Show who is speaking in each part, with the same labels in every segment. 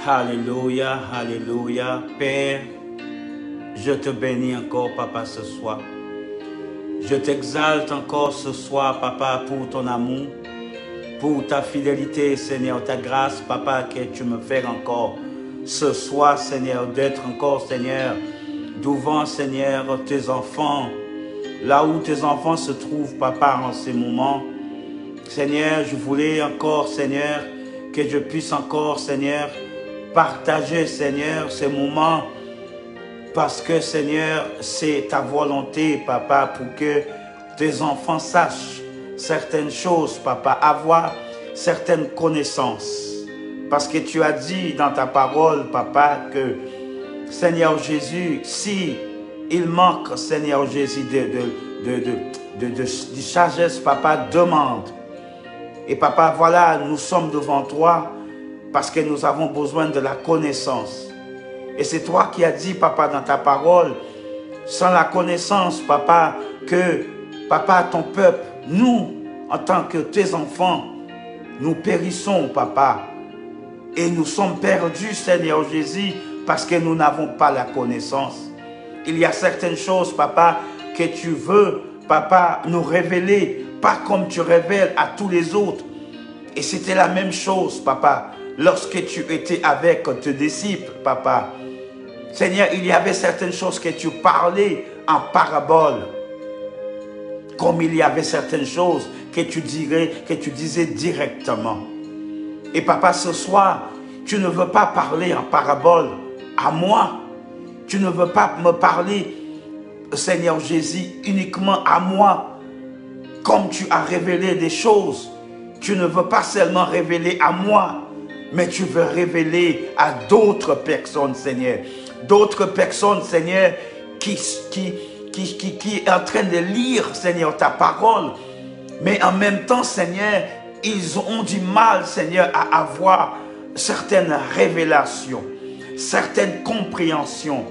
Speaker 1: Alléluia, alléluia. Père, je te bénis encore, papa, ce soir. Je t'exalte encore ce soir, papa, pour ton amour, pour ta fidélité, Seigneur, ta grâce, papa, que tu me fais encore ce soir, Seigneur, d'être encore, Seigneur, devant, Seigneur, tes enfants, là où tes enfants se trouvent, papa, en ces moments. Seigneur, je voulais encore, Seigneur, que je puisse encore, Seigneur, partager, Seigneur, ces moments, parce que, Seigneur, c'est ta volonté, papa, pour que tes enfants sachent certaines choses, papa, avoir certaines connaissances. Parce que tu as dit dans ta parole, papa, que, Seigneur Jésus, si il manque, Seigneur Jésus, de sagesse, papa, demande. Et papa, voilà, nous sommes devant toi parce que nous avons besoin de la connaissance. Et c'est toi qui as dit, papa, dans ta parole, sans la connaissance, papa, que, papa, ton peuple, nous, en tant que tes enfants, nous périssons, papa. Et nous sommes perdus, Seigneur Jésus, parce que nous n'avons pas la connaissance. Il y a certaines choses, papa, que tu veux, papa, nous révéler, pas comme tu révèles à tous les autres. Et c'était la même chose, papa, lorsque tu étais avec tes disciples, papa. Seigneur, il y avait certaines choses que tu parlais en parabole. Comme il y avait certaines choses que tu disais directement. Et papa, ce soir, tu ne veux pas parler en parabole à moi. Tu ne veux pas me parler, Seigneur Jésus, uniquement à moi. Comme tu as révélé des choses, tu ne veux pas seulement révéler à moi, mais tu veux révéler à d'autres personnes, Seigneur. D'autres personnes, Seigneur, qui est en train de lire, Seigneur, ta parole. Mais en même temps, Seigneur, ils ont du mal, Seigneur, à avoir certaines révélations, certaines compréhensions,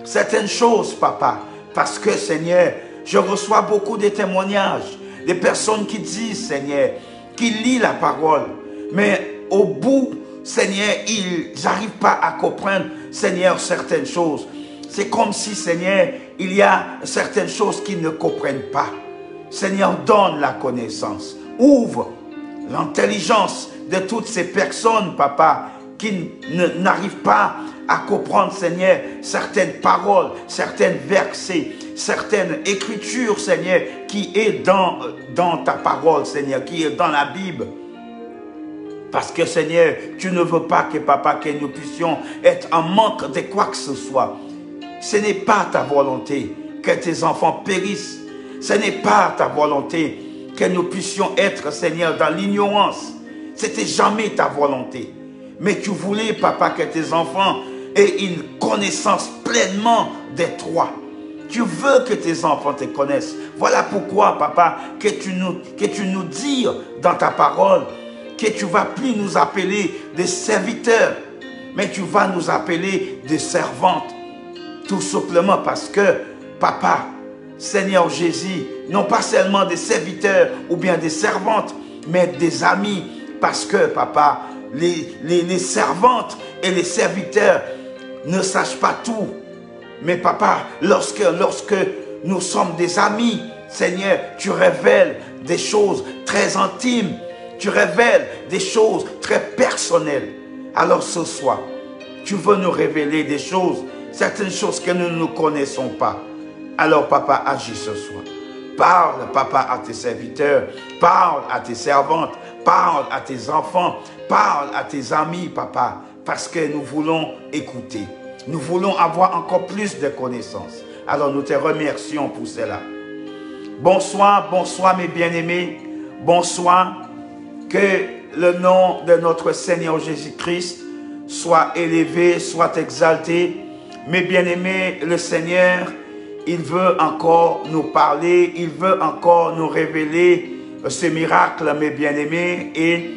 Speaker 1: certaines choses, papa. Parce que, Seigneur, je reçois beaucoup de témoignages, des personnes qui disent, Seigneur, qui lisent la parole, mais au bout, Seigneur, ils n'arrivent pas à comprendre, Seigneur, certaines choses. C'est comme si, Seigneur, il y a certaines choses qu'ils ne comprennent pas. Seigneur, donne la connaissance. Ouvre l'intelligence de toutes ces personnes, papa, qui n'arrivent pas à comprendre, Seigneur, certaines paroles, certains versets, certaines écritures, Seigneur, qui est dans ta parole, Seigneur, qui est dans la Bible. Parce que, Seigneur, tu ne veux pas que, papa, que nous puissions être en manque de quoi que ce soit. Ce n'est pas ta volonté que tes enfants périssent. Ce n'est pas ta volonté que nous puissions être, Seigneur, dans l'ignorance. C'était jamais ta volonté. Mais tu voulais, papa, que tes enfants aient une connaissance pleinement de toi. Tu veux que tes enfants te connaissent. Voilà pourquoi, papa, que tu nous dis dans ta parole que tu ne vas plus nous appeler des serviteurs, mais tu vas nous appeler des servantes. Tout simplement parce que, papa, Seigneur Jésus, non pas seulement des serviteurs ou bien des servantes, mais des amis. Parce que, papa, les servantes et les serviteurs ne sachent pas tout. Mais papa, lorsque nous sommes des amis, Seigneur, tu révèles des choses très intimes. Tu révèles des choses très personnelles. Alors ce soir, tu veux nous révéler des choses, certaines choses que nous ne connaissons pas. Alors papa, agis ce soir. Parle, papa, à tes serviteurs. Parle à tes servantes. Parle à tes enfants. Parle à tes amis, papa. Parce que nous voulons écouter. Nous voulons avoir encore plus de connaissances. Alors nous te remercions pour cela. Bonsoir, bonsoir mes bien-aimés. Bonsoir. Que le nom de notre Seigneur Jésus-Christ soit élevé, soit exalté. Mes bien-aimés, le Seigneur, il veut encore nous parler, il veut encore nous révéler ce miracle, mes bien-aimés. Et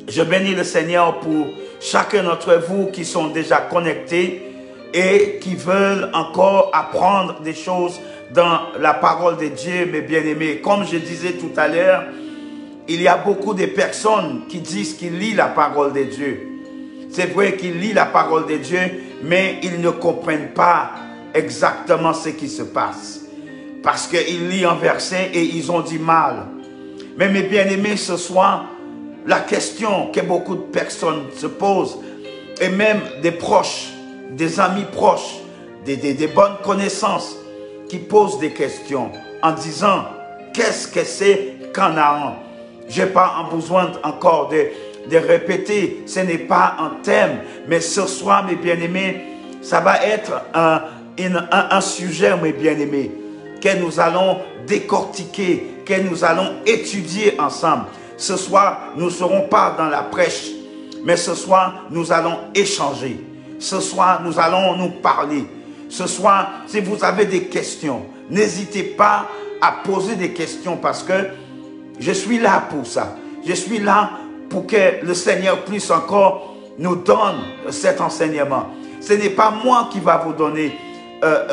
Speaker 1: je bénis le Seigneur pour chacun d'entre vous qui sont déjà connectés et qui veulent encore apprendre des choses dans la parole de Dieu, mes bien-aimés. Comme je disais tout à l'heure, il y a beaucoup de personnes qui disent qu'ils lisent la parole de Dieu. c'est vrai qu'ils lisent la parole de Dieu, mais ils ne comprennent pas exactement ce qui se passe. Parce qu'ils lisent un verset et ils ont du mal. Mais mes bien-aimés, ce soir, la question que beaucoup de personnes se posent, et même des proches, des amis proches, des bonnes connaissances, qui posent des questions en disant, qu'est-ce que c'est Canaan? Je n'ai pas besoin encore de répéter, ce n'est pas un thème, mais ce soir, mes bien-aimés, ça va être un sujet, mes bien-aimés, que nous allons décortiquer, que nous allons étudier ensemble. Ce soir, nous ne serons pas dans la prêche, mais ce soir, nous allons échanger. Ce soir, nous allons nous parler. Ce soir, si vous avez des questions, n'hésitez pas à poser des questions parce que je suis là pour ça. Je suis là pour que le Seigneur puisse encore nous donner cet enseignement. Ce n'est pas moi qui va vous donner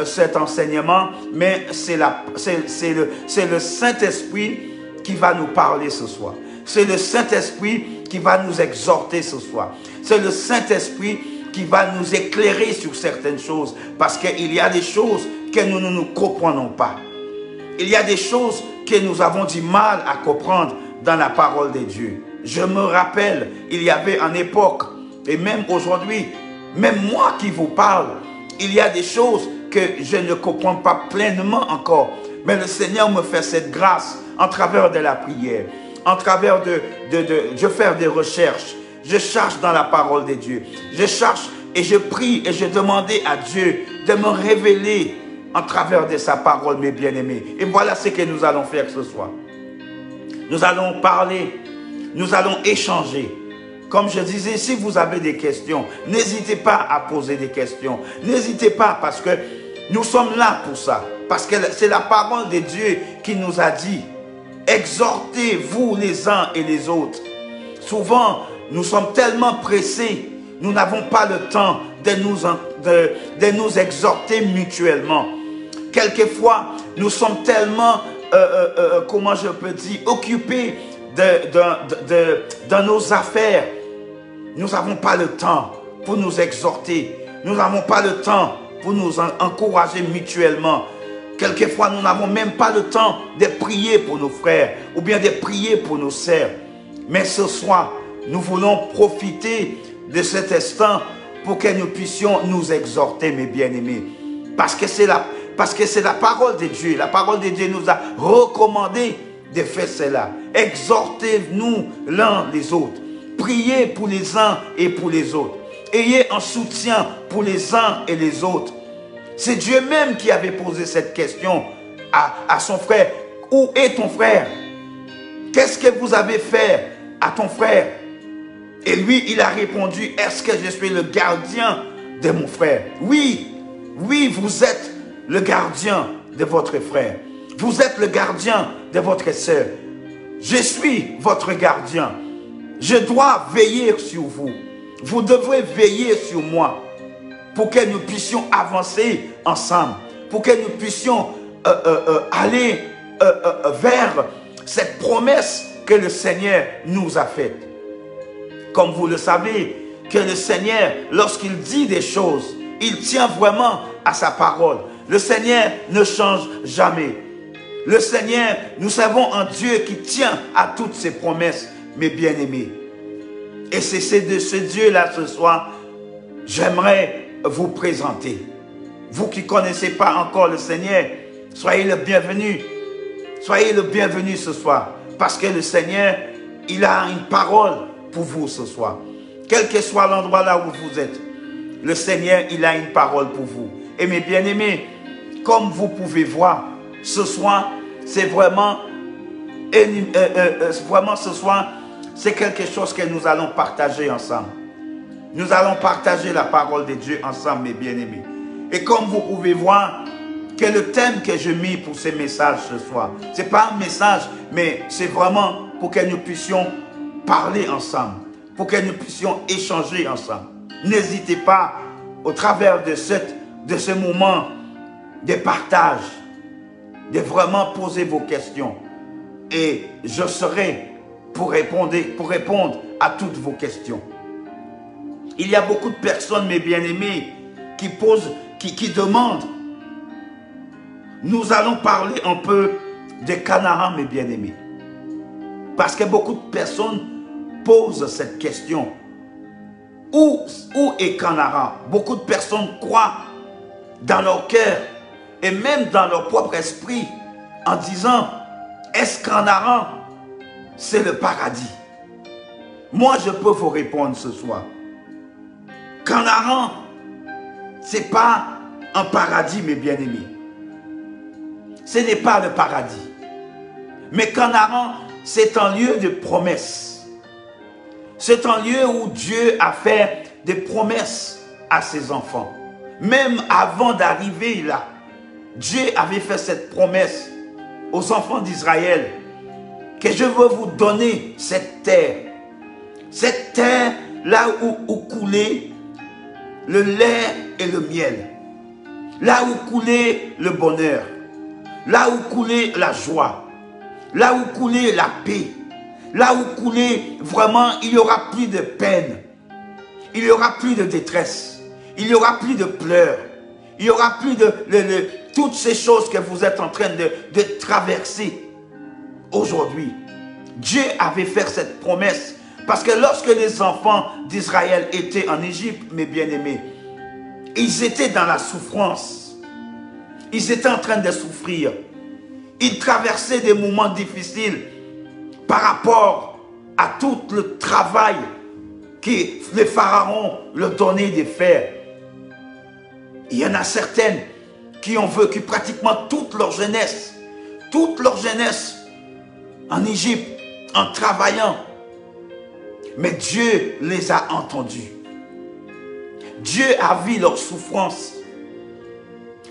Speaker 1: cet enseignement, mais c'est le Saint-Esprit qui va nous parler ce soir. C'est le Saint-Esprit qui va nous exhorter ce soir. C'est le Saint-Esprit qui va nous éclairer sur certaines choses. Parce qu'il y a des choses que nous ne nous comprenons pas. Il y a des choses que nous avons du mal à comprendre dans la parole de Dieu. Je me rappelle, il y avait une époque, et même aujourd'hui, même moi qui vous parle, il y a des choses que je ne comprends pas pleinement encore. Mais le Seigneur me fait cette grâce en travers de la prière, en travers je fais des recherches, je cherche dans la parole de Dieu, je cherche et je prie et je demandais à Dieu de me révéler en travers de sa parole, mes bien-aimés. Et voilà ce que nous allons faire ce soir. Nous allons parler, nous allons échanger. Comme je disais, si vous avez des questions, n'hésitez pas à poser des questions. N'hésitez pas parce que nous sommes là pour ça. Parce que c'est la parole de Dieu qui nous a dit, exhortez-vous les uns et les autres. Souvent, nous sommes tellement pressés, nous n'avons pas le temps de nous exhorter mutuellement. Quelquefois, nous sommes tellement, comment je peux dire, occupés de nos affaires. Nous n'avons pas le temps pour nous exhorter. Nous n'avons pas le temps pour nous encourager mutuellement. Quelquefois, nous n'avons même pas le temps de prier pour nos frères ou bien de prier pour nos sœurs. Mais ce soir, nous voulons profiter de cet instant pour que nous puissions nous exhorter, mes bien-aimés. Parce que c'est la parole de Dieu. La parole de Dieu nous a recommandé de faire cela. Exhortez-nous l'un les autres. Priez pour les uns et pour les autres. Ayez un soutien pour les uns et les autres. C'est Dieu même qui avait posé cette question à son frère. Où est ton frère? Qu'est-ce que vous avez fait à ton frère? Et lui, il a répondu, est-ce que je suis le gardien de mon frère? Oui, oui, vous êtes le gardien de votre frère. Vous êtes le gardien de votre sœur. Je suis votre gardien. Je dois veiller sur vous. Vous devrez veiller sur moi pour que nous puissions avancer ensemble, pour que nous puissions aller vers cette promesse que le Seigneur nous a faite. Comme vous le savez, que le Seigneur, lorsqu'il dit des choses, il tient vraiment à sa parole. Le Seigneur ne change jamais. Le Seigneur, nous savons un Dieu qui tient à toutes ses promesses, mes bien-aimés. Et c'est de ce Dieu-là ce soir, j'aimerais vous présenter. Vous qui ne connaissez pas encore le Seigneur, soyez le bienvenu. Soyez le bienvenu ce soir. Parce que le Seigneur, il a une parole pour vous ce soir. Quel que soit l'endroit là où vous êtes, le Seigneur, il a une parole pour vous. Et mes bien-aimés, comme vous pouvez voir, ce soir, c'est vraiment ce soir, c'est quelque chose que nous allons partager ensemble. Nous allons partager la parole de Dieu ensemble, mes bien-aimés. Et comme vous pouvez voir, que le thème que je mis pour ces messages ce soir, ce n'est pas un message, mais c'est vraiment pour que nous puissions parler ensemble, pour que nous puissions échanger ensemble. N'hésitez pas, au travers de ce moment de partage, de vraiment poser vos questions. Et je serai pour répondre à toutes vos questions. Il y a beaucoup de personnes, mes bien-aimés, qui demandent. Nous allons parler un peu de Canaan, mes bien-aimés. Parce que beaucoup de personnes posent cette question. Où est Canaan? Beaucoup de personnes croient dans leur cœur et même dans leur propre esprit en disant, est-ce Canaan, c'est le paradis? Moi, je peux vous répondre ce soir. Canaan, ce n'est pas un paradis, mes bien-aimés. Ce n'est pas le paradis. Mais Canaan, c'est un lieu de promesses. C'est un lieu où Dieu a fait des promesses à ses enfants. Même avant d'arriver là, Dieu avait fait cette promesse aux enfants d'Israël que je veux vous donner cette terre. Cette terre là où coulait le lait et le miel. Là où coulait le bonheur. Là où coulait la joie. Là où coulait la paix. Là où coulait vraiment, il n'y aura plus de peine. Il n'y aura plus de détresse. Il n'y aura plus de pleurs. Il n'y aura plus de toutes ces choses que vous êtes en train de traverser aujourd'hui. Dieu avait fait cette promesse. Parce que lorsque les enfants d'Israël étaient en Égypte, mes bien-aimés, ils étaient dans la souffrance. Ils étaient en train de souffrir. Ils traversaient des moments difficiles par rapport à tout le travail que les pharaons leur donnaient de faire. Il y en a certaines qui ont vécu pratiquement toute leur jeunesse en Égypte, en travaillant. Mais Dieu les a entendus. Dieu a vu leur souffrance.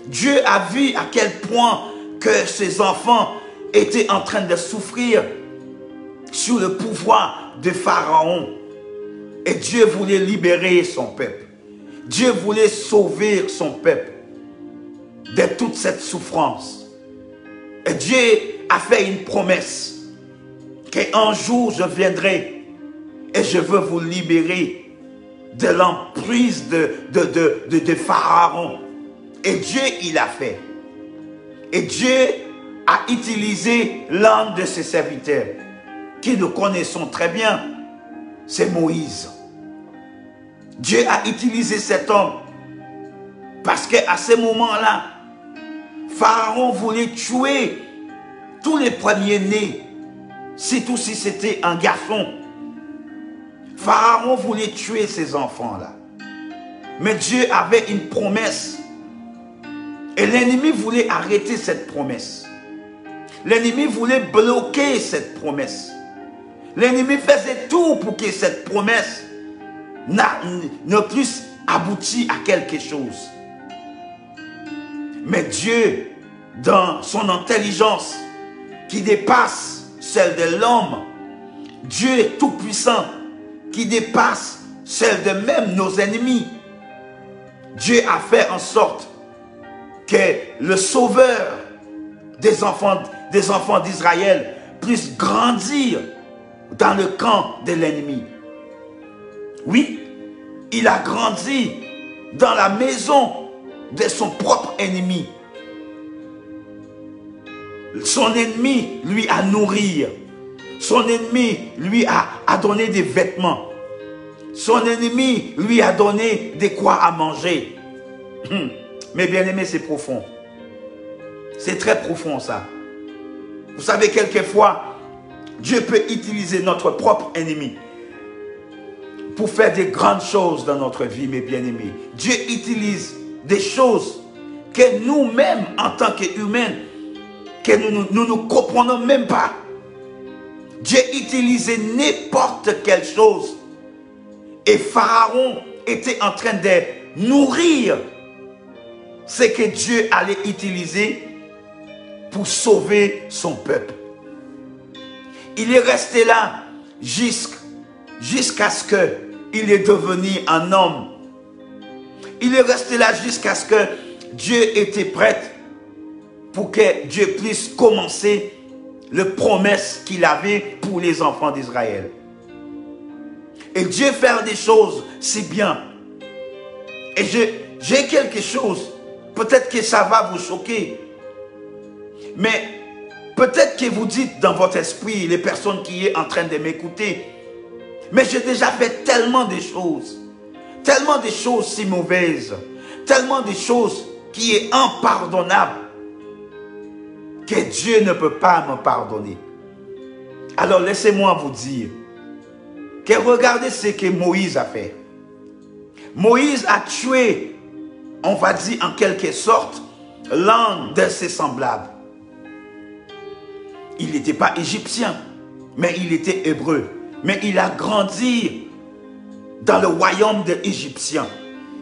Speaker 1: Dieu a vu à quel point que ses enfants étaient en train de souffrir sous le pouvoir de Pharaon. Et Dieu voulait libérer son peuple. Dieu voulait sauver son peuple de toute cette souffrance. Et Dieu a fait une promesse qu'un jour je viendrai et je veux vous libérer de l'emprise de Pharaon. Et Dieu, il a fait. Et Dieu a utilisé l'un de ses serviteurs, qui nous connaissons très bien, c'est Moïse. Dieu a utilisé cet homme, parce qu'à ce moment-là, Pharaon voulait tuer tous les premiers-nés, surtout si c'était un garçon. Pharaon voulait tuer ces enfants-là. Mais Dieu avait une promesse. Et l'ennemi voulait arrêter cette promesse. L'ennemi voulait bloquer cette promesse. L'ennemi faisait tout pour que cette promesse ne puisse aboutir à quelque chose. Mais Dieu, dans son intelligence qui dépasse celle de l'homme, Dieu est tout puissant, qui dépasse celle de même nos ennemis. Dieu a fait en sorte que le sauveur des enfants d'Israël puisse grandir dans le camp de l'ennemi. Oui, il a grandi dans la maison de son propre ennemi. Son ennemi lui a nourri. Son ennemi lui a donné des vêtements. Son ennemi lui a donné de quoi à manger. Mais bien aimé, c'est profond. C'est très profond ça. Vous savez, quelquefois, Dieu peut utiliser notre propre ennemi pour faire des grandes choses dans notre vie, mes bien-aimés. Dieu utilise des choses que nous-mêmes, en tant qu'humains, que nous ne comprenons même pas. Dieu utilisait n'importe quelle chose. Et Pharaon était en train de nourrir ce que Dieu allait utiliser pour sauver son peuple. Il est resté là jusqu'à ce qu'il est devenu un homme. Il est resté là jusqu'à ce que Dieu était prêt pour que Dieu puisse commencer les promesses qu'il avait pour les enfants d'Israël. Et Dieu fait des choses si bien. Et j'ai quelque chose, peut-être que ça va vous choquer, mais peut-être que vous dites dans votre esprit, les personnes qui sont en train de m'écouter, mais j'ai déjà fait tellement de choses si mauvaises, tellement de choses qui sont impardonnables, que Dieu ne peut pas me pardonner. Alors laissez-moi vous dire que regardez ce que Moïse a fait. Moïse a tué, on va dire en quelque sorte, l'un de ses semblables. Il n'était pas égyptien, mais il était hébreu. Mais il a grandi dans le royaume des Égyptiens.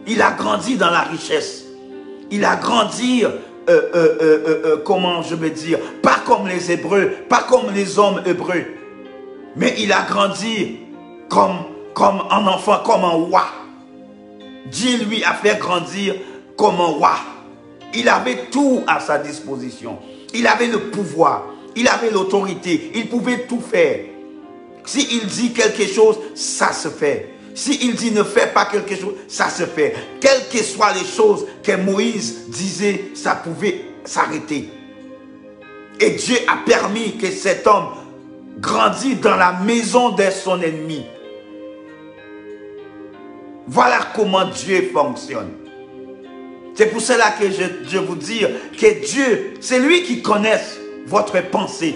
Speaker 1: Il a grandi dans la richesse. Il a grandi, comment je veux dire, pas comme les Hébreux, pas comme les hommes hébreux. Mais il a grandi comme un enfant, comme un roi. Dieu lui a fait grandir comme un roi. Il avait tout à sa disposition. Il avait le pouvoir. Il avait l'autorité. Il pouvait tout faire. S'il dit quelque chose, ça se fait. S'il dit ne fais pas quelque chose, ça se fait. Quelles que soient les choses que Moïse disait, ça pouvait s'arrêter. Et Dieu a permis que cet homme grandisse dans la maison de son ennemi. Voilà comment Dieu fonctionne. C'est pour cela que je vous dis que Dieu, c'est lui qui connaît votre pensée.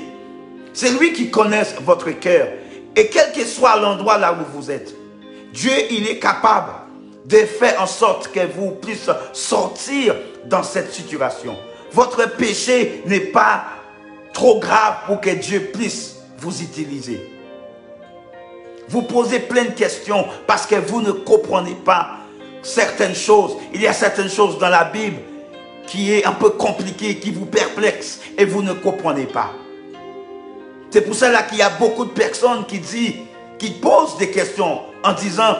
Speaker 1: C'est lui qui connaît votre cœur. Et quel que soit l'endroit là où vous êtes, Dieu, il est capable de faire en sorte que vous puissiez sortir dans cette situation. Votre péché n'est pas trop grave pour que Dieu puisse vous utiliser. Vous posez plein de questions parce que vous ne comprenez pas certaines choses. Il y a certaines choses dans la Bible qui est un peu compliquées, qui vous perplexent et vous ne comprenez pas. C'est pour cela qu'il y a beaucoup de personnes qui posent des questions en disant,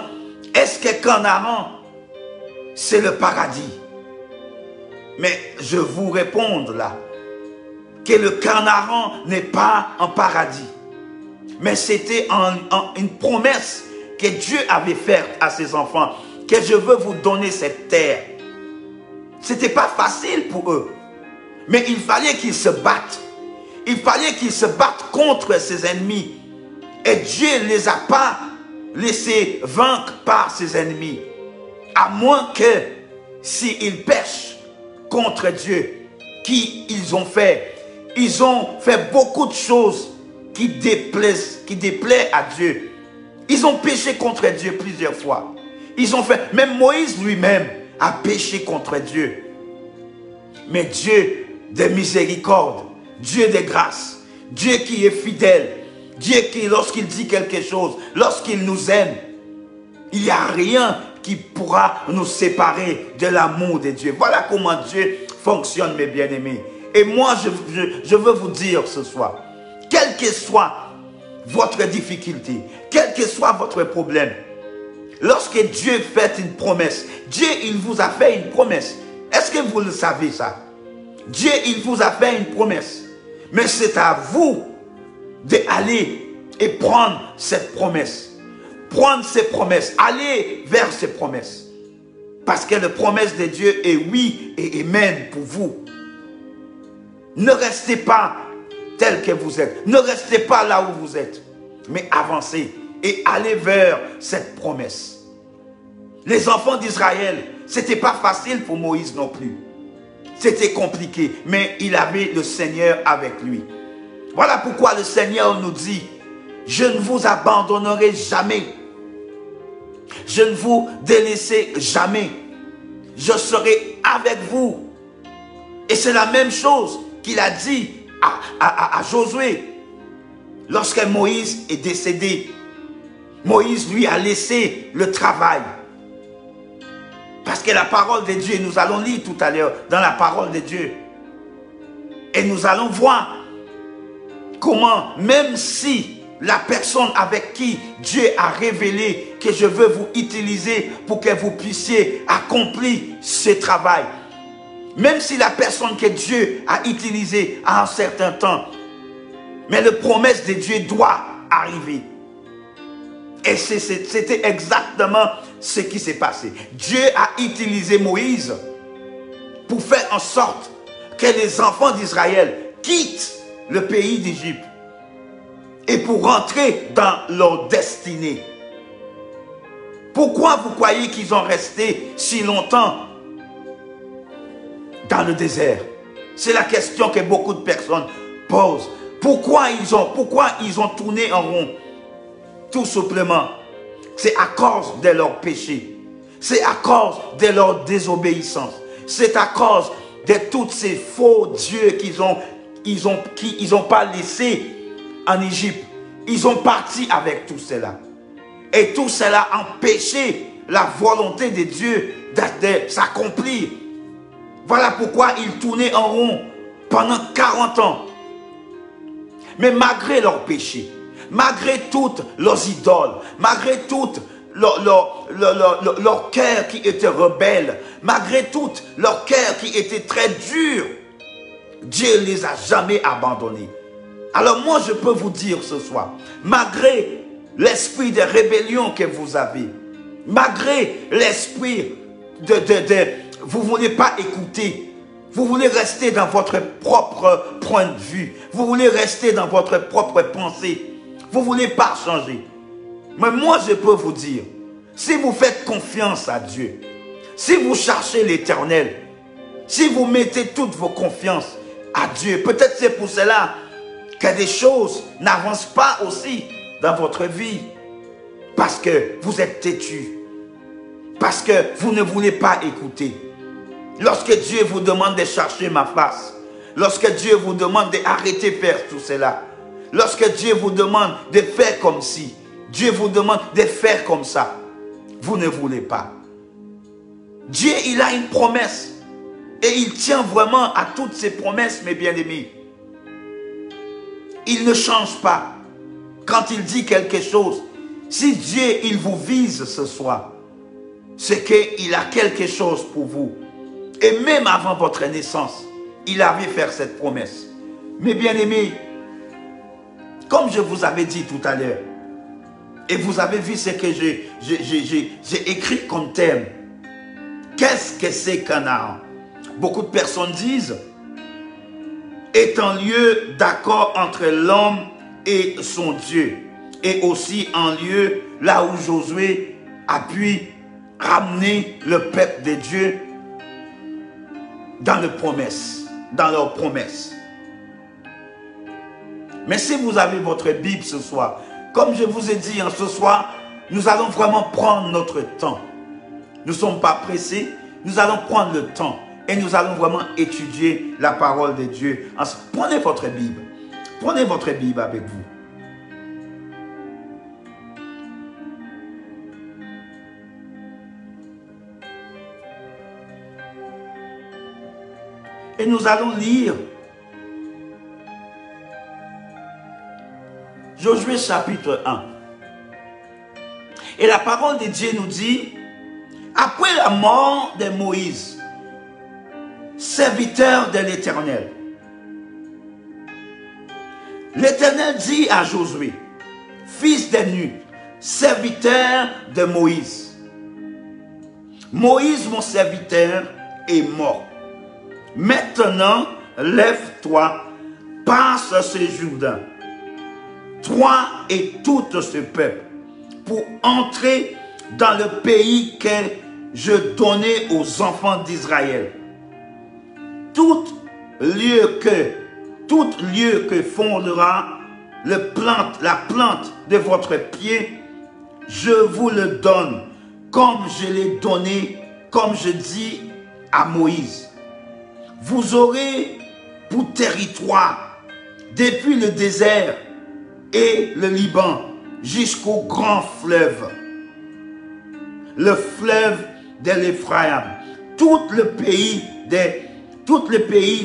Speaker 1: est-ce que Canaan, c'est le paradis? Mais je vous réponds là, que le Canaan n'est pas un paradis. Mais c'était une promesse que Dieu avait faite à ses enfants, que je veux vous donner cette terre. Ce n'était pas facile pour eux, mais il fallait qu'ils se battent. Il fallait qu'ils se battent contre ses ennemis. Et Dieu ne les a pas laissés vaincre par ses ennemis. À moins que, s'ils pêchent contre Dieu, qu'ils ont fait beaucoup de choses qui déplaisent à Dieu. Ils ont péché contre Dieu plusieurs fois. Même Moïse lui-même a péché contre Dieu. Mais Dieu de miséricorde, Dieu de grâce, Dieu qui est fidèle, Dieu qui, lorsqu'il dit quelque chose, lorsqu'il nous aime, il n'y a rien qui pourra nous séparer de l'amour de Dieu. Voilà comment Dieu fonctionne, mes bien-aimés. Et moi, je veux vous dire ce soir, quelle que soit votre difficulté, quel que soit votre problème, lorsque Dieu fait une promesse, Dieu, il vous a fait une promesse. Est-ce que vous le savez ça? Dieu, il vous a fait une promesse. Mais c'est à vous d'aller et prendre cette promesse. Prendre ces promesses. Aller vers ces promesses. Parce que la promesse de Dieu est oui et amen pour vous. Ne restez pas tel que vous êtes. Ne restez pas là où vous êtes. Mais avancez et allez vers cette promesse. Les enfants d'Israël, ce n'était pas facile pour Moïse non plus. C'était compliqué, mais il avait le Seigneur avec lui. Voilà pourquoi le Seigneur nous dit, je ne vous abandonnerai jamais. Je ne vous délaisserai jamais. Je serai avec vous. Et c'est la même chose qu'il a dit à Josué. Lorsque Moïse est décédé, Moïse lui a laissé le travail. Parce que la parole de Dieu, nous allons lire tout à l'heure dans la parole de Dieu. Et nous allons voir comment, même si la personne avec qui Dieu a révélé que je veux vous utiliser pour que vous puissiez accomplir ce travail, même si la personne que Dieu a utilisée à un certain temps, mais la promesse de Dieu doit arriver. Et c'était exactement ce qui s'est passé. Dieu a utilisé Moïse pour faire en sorte que les enfants d'Israël quittent le pays d'Égypte et pour rentrer dans leur destinée. Pourquoi vous croyez qu'ils ont resté si longtemps dans le désert? C'est la question que beaucoup de personnes posent. Pourquoi ils ont tourné en rond? Tout simplement, c'est à cause de leur péché. C'est à cause de leur désobéissance. C'est à cause de tous ces faux dieux qu'ils ont pas laissés en Égypte. Ils ont parti avec tout cela. Et tout cela a empêché la volonté de Dieu de s'accomplir. Voilà pourquoi ils tournaient en rond pendant 40 ans. Mais malgré leurs péchés, malgré toutes leurs idoles, malgré toutes leur cœur qui était rebelle, malgré tout leur cœur qui était très dur, Dieu ne les a jamais abandonnés. Alors moi je peux vous dire ce soir, malgré l'esprit de rébellion que vous avez, malgré l'esprit vous ne voulez pas écouter, vous voulez rester dans votre propre point de vue, vous voulez rester dans votre propre pensée, vous ne voulez pas changer. Mais moi je peux vous dire, si vous faites confiance à Dieu, si vous cherchez l'Éternel, si vous mettez toutes vos confiances à Dieu, peut-être c'est pour cela que des choses n'avancent pas aussi dans votre vie. Parce que vous êtes têtu. Parce que vous ne voulez pas écouter. Lorsque Dieu vous demande de chercher ma face, lorsque Dieu vous demande d'arrêter de faire tout cela, lorsque Dieu vous demande de faire comme si, Dieu vous demande de faire comme ça, vous ne voulez pas. Dieu, il a une promesse. Et il tient vraiment à toutes ses promesses, mes bien-aimés. Il ne change pas. Quand il dit quelque chose, si Dieu, il vous vise ce soir, c'est qu'il a quelque chose pour vous. Et même avant votre naissance, il avait fait cette promesse. Mes bien-aimés, comme je vous avais dit tout à l'heure, et vous avez vu ce que j'ai écrit comme thème. Qu'est-ce que c'est Canaan? Beaucoup de personnes disent, est un lieu d'accord entre l'homme et son Dieu. Et aussi un lieu là où Josué a pu ramener le peuple de Dieu dans leur promesse. Mais si vous avez votre Bible ce soir, comme je vous ai dit, ce soir, nous allons vraiment prendre notre temps. Nous ne sommes pas pressés, nous allons prendre le temps et nous allons vraiment étudier la parole de Dieu. Prenez votre Bible. Prenez votre Bible avec vous. Et nous allons lire Josué chapitre 1. Et la parole de Dieu nous dit, après la mort de Moïse, serviteur de l'Éternel, l'Éternel dit à Josué, fils de Nun, serviteur de Moïse, Moïse, mon serviteur, est mort. Maintenant, lève-toi, passe ce Jourdain, toi et tout ce peuple, pour entrer dans le pays que je donnais aux enfants d'Israël. Tout lieu que fondera la plante de votre pied, je vous le donne, comme je l'ai donné, comme je dis à Moïse. Vous aurez pour territoire, depuis le désert et le Liban, jusqu'au grand fleuve, le fleuve de l'Éphraïm, tout le pays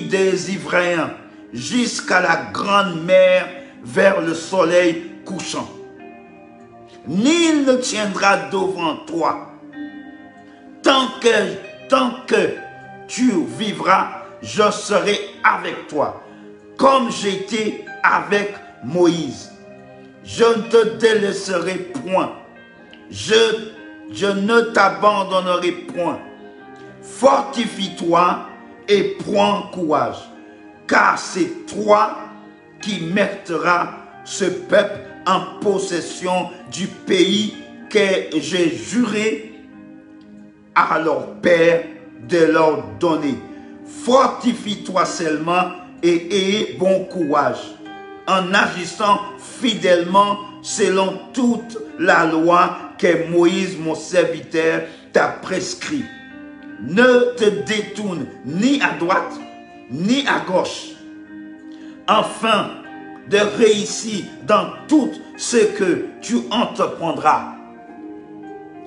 Speaker 1: des Ivraïens, jusqu'à la grande mer vers le soleil couchant. Nul ne tiendra devant toi. Tant que tu vivras, je serai avec toi, comme j'étais avec Moïse. Je ne te délaisserai point.
Speaker 2: je ne t'abandonnerai point. Fortifie-toi et prends courage, car c'est toi qui mettras ce peuple en possession du pays que j'ai juré à leur père de leur donner. Fortifie-toi seulement et aie bon courage, en agissant fidèlement selon toute la loi que Moïse, mon serviteur, t'a prescrit. Ne te détourne ni à droite, ni à gauche, afin de réussir dans tout ce que tu entreprendras.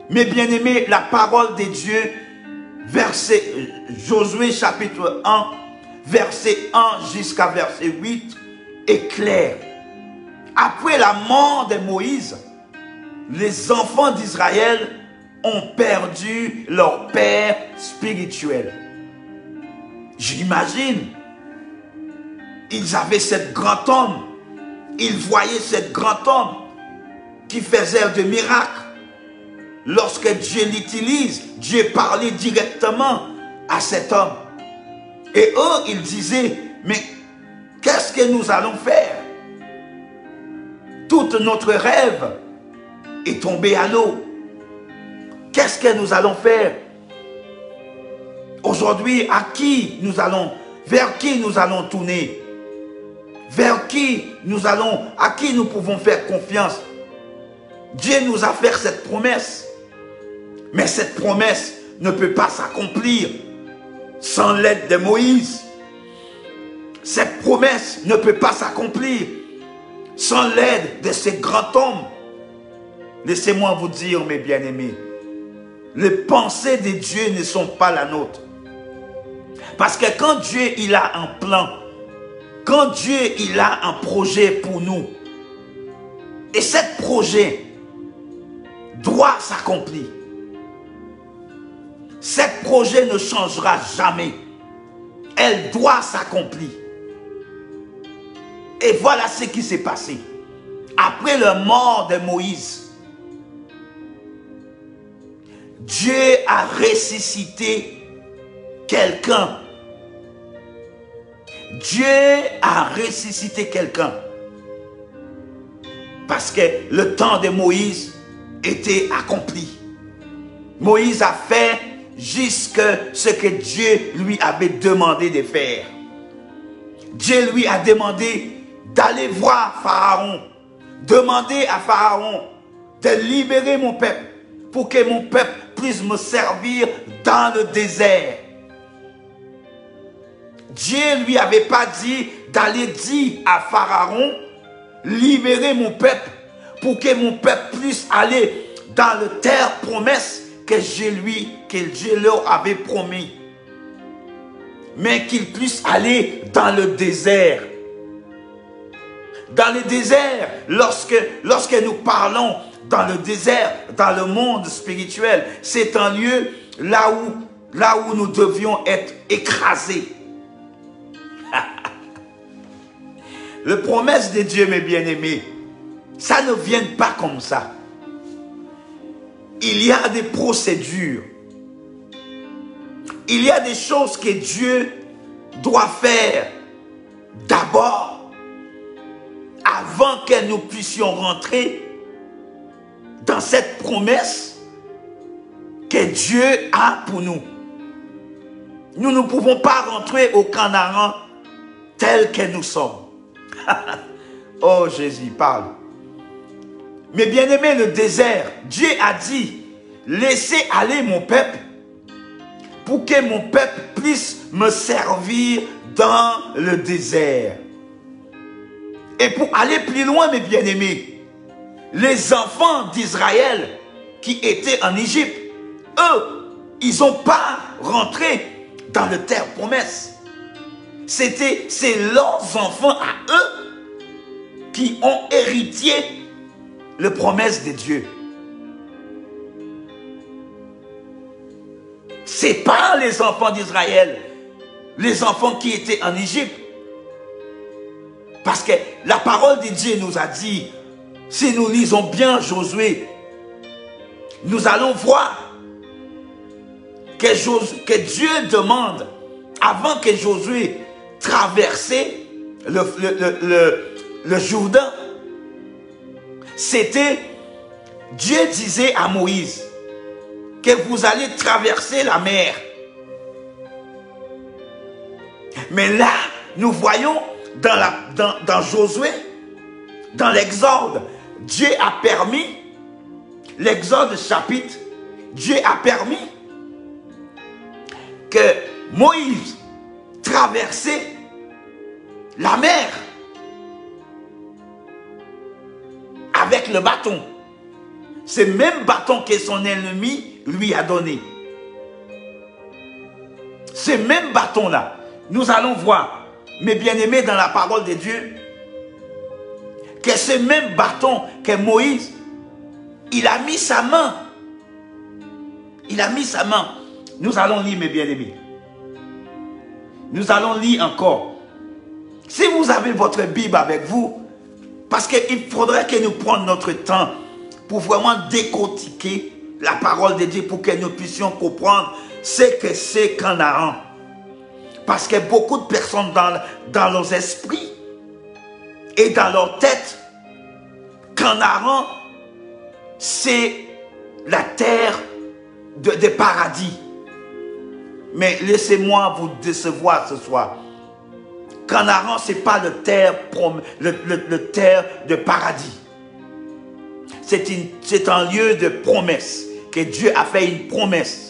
Speaker 2: Mes bien-aimés, la parole de Dieu, Josué chapitre 1, verset 1 jusqu'à verset 8, est claire. Après la mort de Moïse, les enfants d'Israël ont perdu leur père spirituel. J'imagine, ils avaient ce grand homme, ils voyaient ce grand homme qui faisait des miracles. Lorsque Dieu l'utilise, Dieu parlait directement à cet homme. Et eux, ils disaient, mais qu'est-ce que nous allons faire? Tout notre rêve est tombé à l'eau. Qu'est-ce que nous allons faire? Aujourd'hui, vers qui nous allons tourner? Vers qui à qui nous pouvons faire confiance? Dieu nous a fait cette promesse. Mais cette promesse ne peut pas s'accomplir sans l'aide de Moïse. Cette promesse ne peut pas s'accomplir sans l'aide de ces grands hommes. Laissez-moi vous dire, mes bien-aimés, les pensées de Dieu ne sont pas la nôtre. Parce que quand Dieu il a un plan, quand Dieu il a un projet pour nous, et ce projet doit s'accomplir. Ce projet ne changera jamais. Elle doit s'accomplir. Et voilà ce qui s'est passé. Après la mort de Moïse, Dieu a ressuscité quelqu'un. Dieu a ressuscité quelqu'un. Parce que le temps de Moïse était accompli. Moïse a fait jusqu'à ce que Dieu lui avait demandé de faire. Dieu lui a demandé d'aller voir Pharaon. Demander à Pharaon de libérer mon peuple pour que mon peuple puisse me servir dans le désert. Dieu lui avait pas dit d'aller dire à Pharaon, libérer mon peuple pour que mon peuple puisse aller dans la terre promesse que Dieu leur avait promis. Mais qu'il puisse aller dans le désert. Dans le désert, lorsque nous parlons dans le désert, dans le monde spirituel, c'est un lieu là où nous devions être écrasés. Les promesses de Dieu, mes bien-aimés, ça ne vient pas comme ça. Il y a des procédures. Il y a des choses que Dieu doit faire d'abord avant que nous puissions rentrer dans cette promesse que Dieu a pour nous. Nous ne pouvons pas rentrer au Canaan tel que nous sommes. Oh Jésus, parle. Mais bien aimé, le désert, Dieu a dit, laissez aller mon peuple pour que mon peuple puisse me servir dans le désert. Et pour aller plus loin, mes bien-aimés, les enfants d'Israël qui étaient en Égypte, eux, ils n'ont pas rentré dans le terre promesse. C'est leurs enfants à eux qui ont hérité les promesses de Dieu. Ce n'est pas les enfants d'Israël, les enfants qui étaient en Égypte. Parce que la parole de Dieu nous a dit, si nous lisons bien Josué, nous allons voir que Dieu demande, avant que Josué traverse le Jourdain, c'était, Dieu disait à Moïse que vous allez traverser la mer. Mais là, nous voyons dans Josué, dans l'Exode, Dieu a permis, l'Exode chapitre, Dieu a permis que Moïse traversait la mer avec le bâton. Ce même bâton que son ennemi lui a donné. Ce même bâton-là, nous allons voir, mes bien-aimés, dans la parole de Dieu, que ce même bâton que Moïse, il a mis sa main. Il a mis sa main. Nous allons lire, mes bien-aimés. Nous allons lire encore. Si vous avez votre Bible avec vous, parce qu'il faudrait que nous prenions notre temps pour vraiment décortiquer la parole de Dieu, pour que nous puissions comprendre ce que c'est Canaan. Parce que beaucoup de personnes dans leurs esprits et dans leur tête, Canaan, c'est la terre des paradis. Mais laissez-moi vous décevoir ce soir. Canaan, ce n'est pas le terre de paradis. C'est un lieu de promesse, que Dieu a fait une promesse.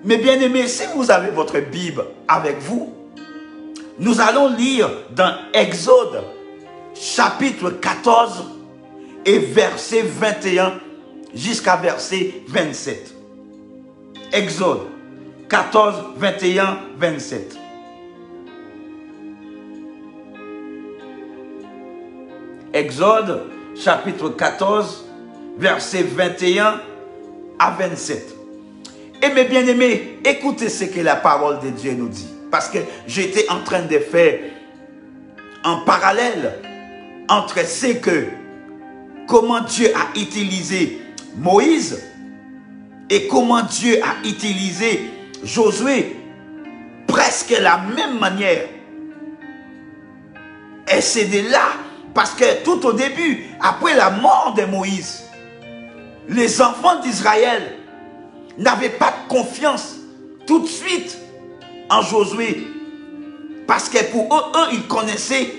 Speaker 2: Mais bien aimés, si vous avez votre Bible avec vous, nous allons lire dans Exode, chapitre 14, et verset 21 jusqu'à verset 27. Exode 14, 21, 27. Exode, chapitre 14, verset 21 à 27. Et mes bien-aimés, écoutez ce que la parole de Dieu nous dit. Parce que j'étais en train de faire un parallèle entre comment Dieu a utilisé Moïse et comment Dieu a utilisé Josué. Presque la même manière. Et c'est de là, parce que tout au début, après la mort de Moïse, les enfants d'Israël n'avaient pas de confiance tout de suite en Josué. Parce que pour eux, ils connaissaient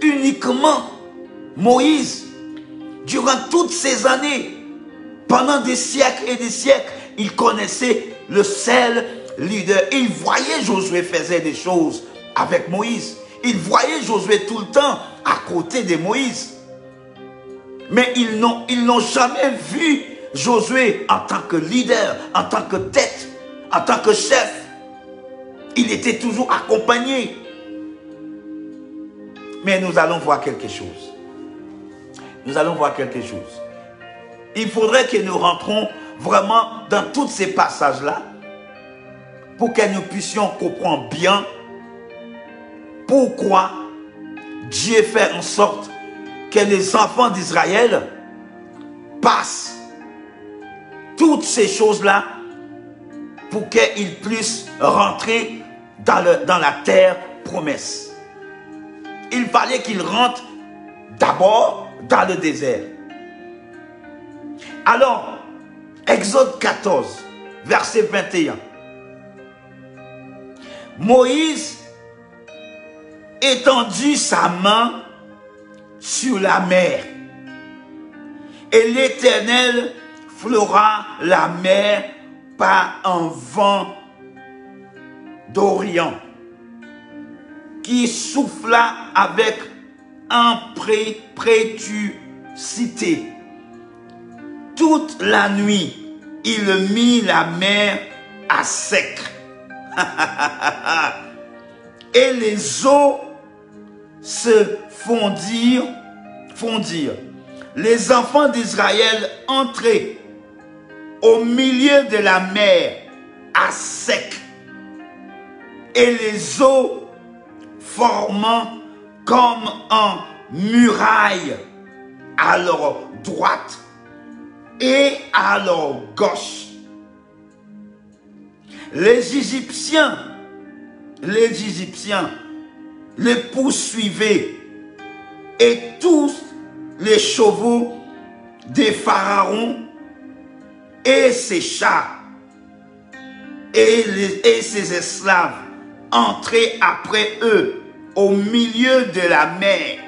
Speaker 2: uniquement Moïse. Durant toutes ces années, pendant des siècles et des siècles, ils connaissaient le seul leader. Ils voyaient Josué faisait des choses avec Moïse. Ils voyaient Josué tout le temps à côté de Moïse. Mais ils n'ont jamais vu Josué en tant que leader, en tant que tête, en tant que chef. Il était toujours accompagné. Mais nous allons voir quelque chose. Nous allons voir quelque chose. Il faudrait que nous rentrons vraiment dans tous ces passages-là pour que nous puissions comprendre bien pourquoi Dieu fait en sorte que les enfants d'Israël passent toutes ces choses-là pour qu'ils puissent rentrer dans la terre promesse. Il fallait qu'ils rentrent d'abord dans le désert. Alors, Exode 14, verset 21. Moïse étendit sa main sur la mer, et l'Éternel fleura la mer par un vent d'Orient qui souffla avec impétuosité. Toute la nuit, il mit la mer à sec. Et les eaux se fondirent. Les enfants d'Israël entraient au milieu de la mer à sec. Et les eaux formant comme une muraille à leur droite et à leur gauche. Les Égyptiens les poursuivaient et tous les chevaux des pharaons et ses chars et ses esclaves entraient après eux au milieu de la mer.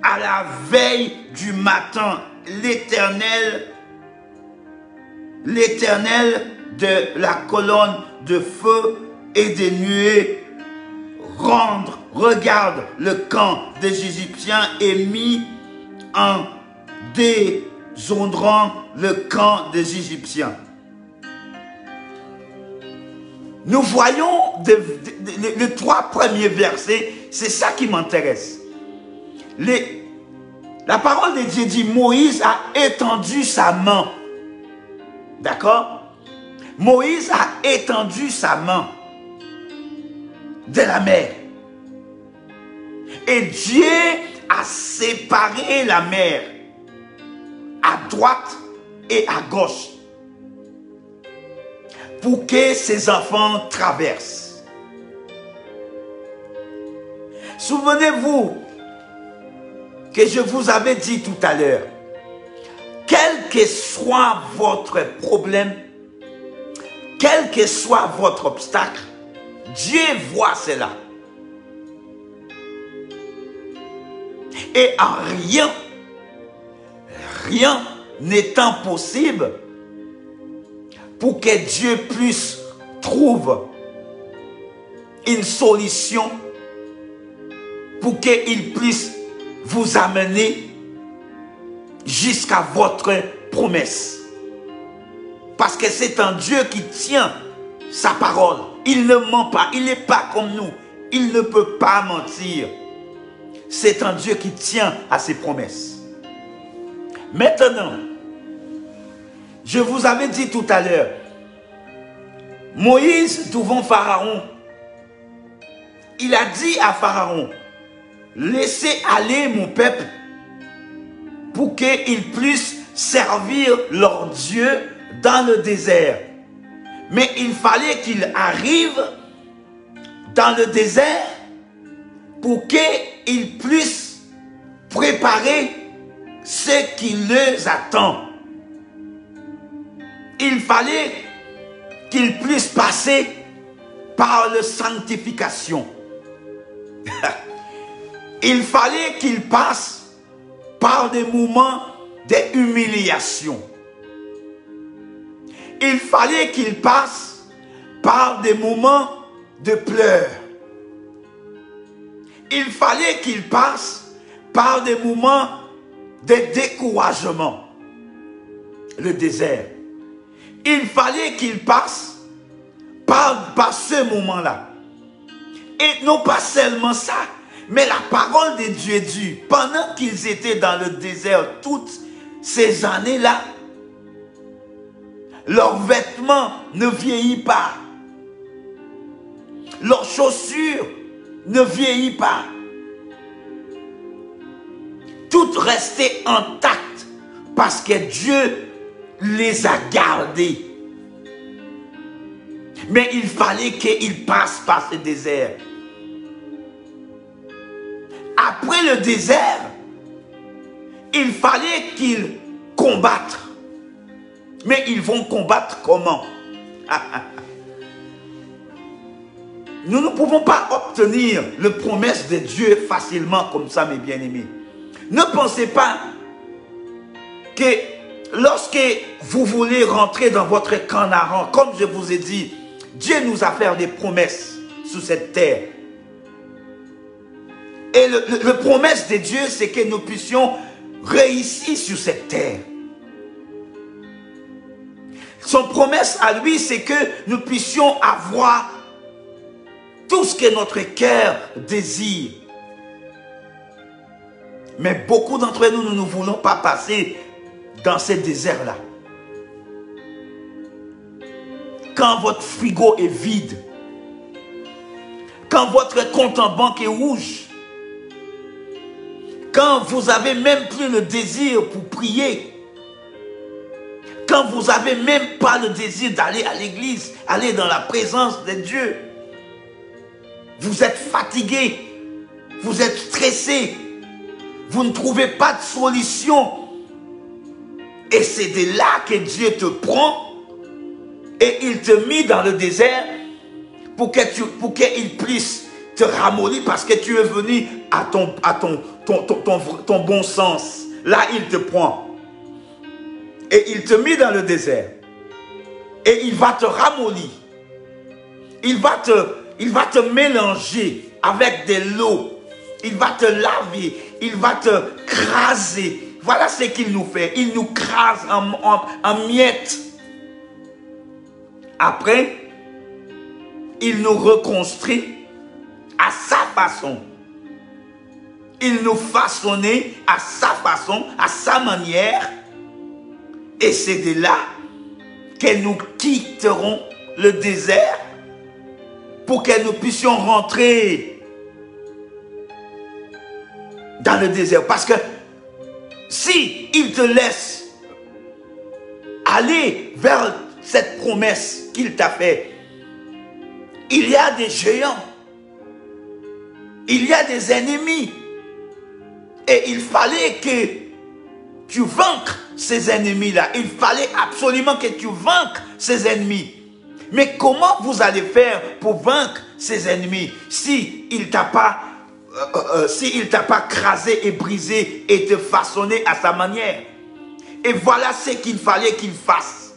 Speaker 2: À la veille du matin, l'Éternel de la colonne de feu et des nuées regarde le camp des Égyptiens et mit en désordre le camp des Égyptiens. Nous voyons les 3 premiers versets, c'est ça qui m'intéresse. La parole de Dieu dit, Moïse a étendu sa main. D'accord? Moïse a étendu sa main de la mer. Et Dieu a séparé la mer à droite et à gauche pour que ses enfants traversent. Souvenez-vous que je vous avais dit tout à l'heure, quel que soit votre problème, quel que soit votre obstacle, Dieu voit cela. Et en rien n'est impossible pour que Dieu puisse trouver une solution, pour qu'il puisse vous amener jusqu'à votre promesse. Parce que c'est un Dieu qui tient sa parole. Il ne ment pas, il n'est pas comme nous. Il ne peut pas mentir. C'est un Dieu qui tient à ses promesses. Maintenant, je vous avais dit tout à l'heure, Moïse devant Pharaon, il a dit à Pharaon, laissez aller mon peuple pour qu'ils puissent servir leur Dieu dans le désert. Mais il fallait qu'il arrive dans le désert pour qu'ils puissent préparer ce qui les attend. Il fallait qu'ils puissent passer par la sanctification. Il fallait qu'ils passent par des moments d'humiliation. Il fallait qu'ils passent par des moments de pleurs. Il fallait qu'ils passent par des moments de découragement. Le désert. Il fallait qu'ils passent par ce moment-là. Et non pas seulement ça, mais la parole de Dieu dit, pendant qu'ils étaient dans le désert toutes ces années-là, leurs vêtements ne vieillissent pas. Leurs chaussures ne vieillissent pas. Tout restait intact parce que Dieu les a gardés. Mais il fallait qu'ils passent par ce désert. Après le désert, il fallait qu'ils combattent. Mais ils vont combattre comment? Nous ne pouvons pas obtenir les promesses de Dieu facilement comme ça, mes bien-aimés. Ne pensez pas que lorsque vous voulez rentrer dans votre Canaan, comme je vous ai dit, Dieu nous a fait des promesses sur cette terre. Et la promesse de Dieu, c'est que nous puissions réussir sur cette terre. Son promesse à lui, c'est que nous puissions avoir tout ce que notre cœur désire. Mais beaucoup d'entre nous, nous ne voulons pas passer dans ce désert-là. Quand votre frigo est vide, quand votre compte en banque est rouge, quand vous n'avez même plus le désir pour prier, quand vous n'avez même pas le désir d'aller à l'église, aller dans la présence de Dieu. Vous êtes fatigué, vous êtes stressé, vous ne trouvez pas de solution. Et c'est de là que Dieu te prend et il te met dans le désert pour qu'il puisse te ramollir parce que tu es venu à ton bon sens. Là, il te prend. Et il te met dans le désert. Et il va te ramollir. Il va te mélanger avec de l'eau. Il va te laver. Il va te craser. Voilà ce qu'il nous fait. Il nous crase en miettes. Après, il nous reconstruit à sa façon. Il nous façonnait à sa façon, à sa manière. Et c'est de là que nous quitterons le désert pour que nous puissions rentrer dans le désert. Parce que si il te laisse aller vers cette promesse qu'il t'a faite, il y a des géants, il y a des ennemis, et il fallait que tu vainques ces ennemis-là. Il fallait absolument que tu vainques ces ennemis. Mais comment vous allez faire pour vaincre ces ennemis si il t'a pas crasé et brisé et te façonné à sa manière? Et voilà ce qu'il fallait qu'il fasse.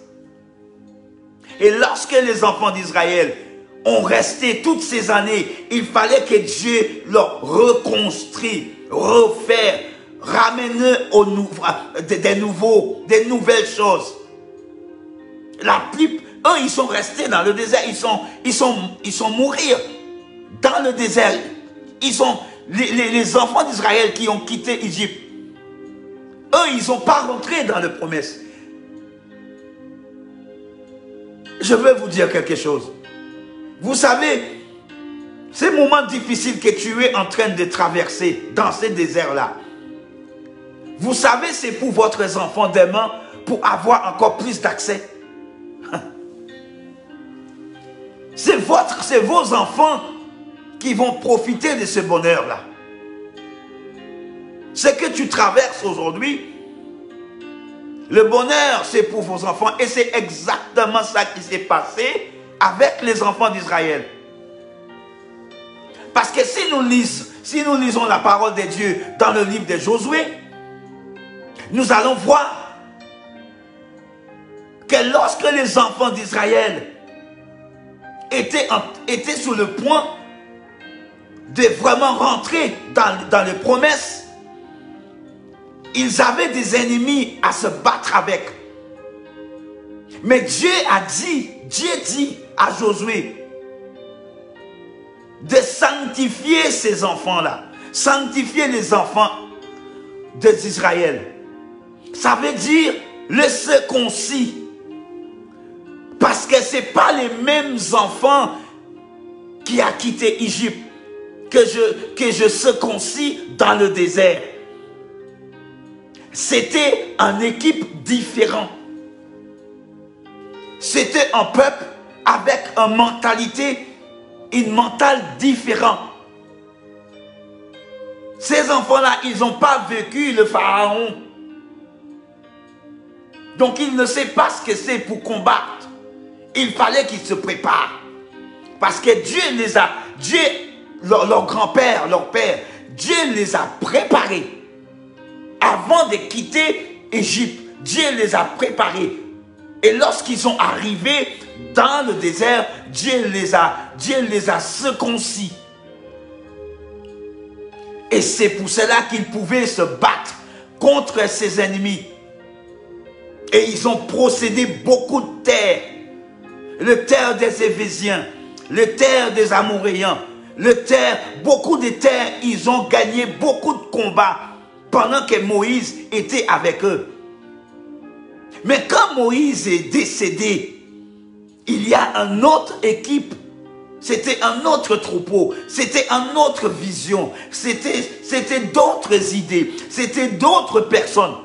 Speaker 2: Et lorsque les enfants d'Israël ont resté toutes ces années, il fallait que Dieu leur reconstruise, refaire, ramener des nouvelles choses. Eux, ils sont restés dans le désert, ils sont mourir dans le désert. Ils sont les enfants d'Israël qui ont quitté l'Égypte. Eux, ils n'ont pas rentré dans la promesse. Je veux vous dire quelque chose. Vous savez, ces moments difficiles que tu es en train de traverser dans ces déserts-là, vous savez, c'est pour votre enfant demain, pour avoir encore plus d'accès. C'est vos enfants qui vont profiter de ce bonheur-là. Ce que tu traverses aujourd'hui, le bonheur, c'est pour vos enfants. Et c'est exactement ça qui s'est passé avec les enfants d'Israël. Parce que si nous lisons la parole de Dieu dans le livre de Josué, nous allons voir que lorsque les enfants d'Israël étaient sur le point de vraiment rentrer dans les promesses, ils avaient des ennemis à se battre avec. Mais Dieu dit à Josué de sanctifier ces enfants-là, sanctifier les enfants d'Israël. Ça veut dire le circoncis. Parce que ce n'est pas les mêmes enfants qui ont quitté l'Égypte que je circoncis dans le désert. C'était une équipe différente. C'était un peuple avec une mentalité différente. Ces enfants-là, ils n'ont pas vécu le pharaon. Donc, ils ne savent pas ce que c'est pour combattre. Il fallait qu'ils se préparent. Parce que leur grand-père, leur père, Dieu les a préparés. Avant de quitter l'Égypte, Dieu les a préparés. Et lorsqu'ils sont arrivés dans le désert, Dieu les a circoncis. Et c'est pour cela qu'ils pouvaient se battre contre ses ennemis. Et ils ont procédé beaucoup de terres. Le terre des Éphésiens, le terre des Amoréens, beaucoup de terres, ils ont gagné beaucoup de combats pendant que Moïse était avec eux. Mais quand Moïse est décédé, il y a une autre équipe, c'était un autre troupeau, c'était une autre vision, c'était d'autres idées, c'était d'autres personnes.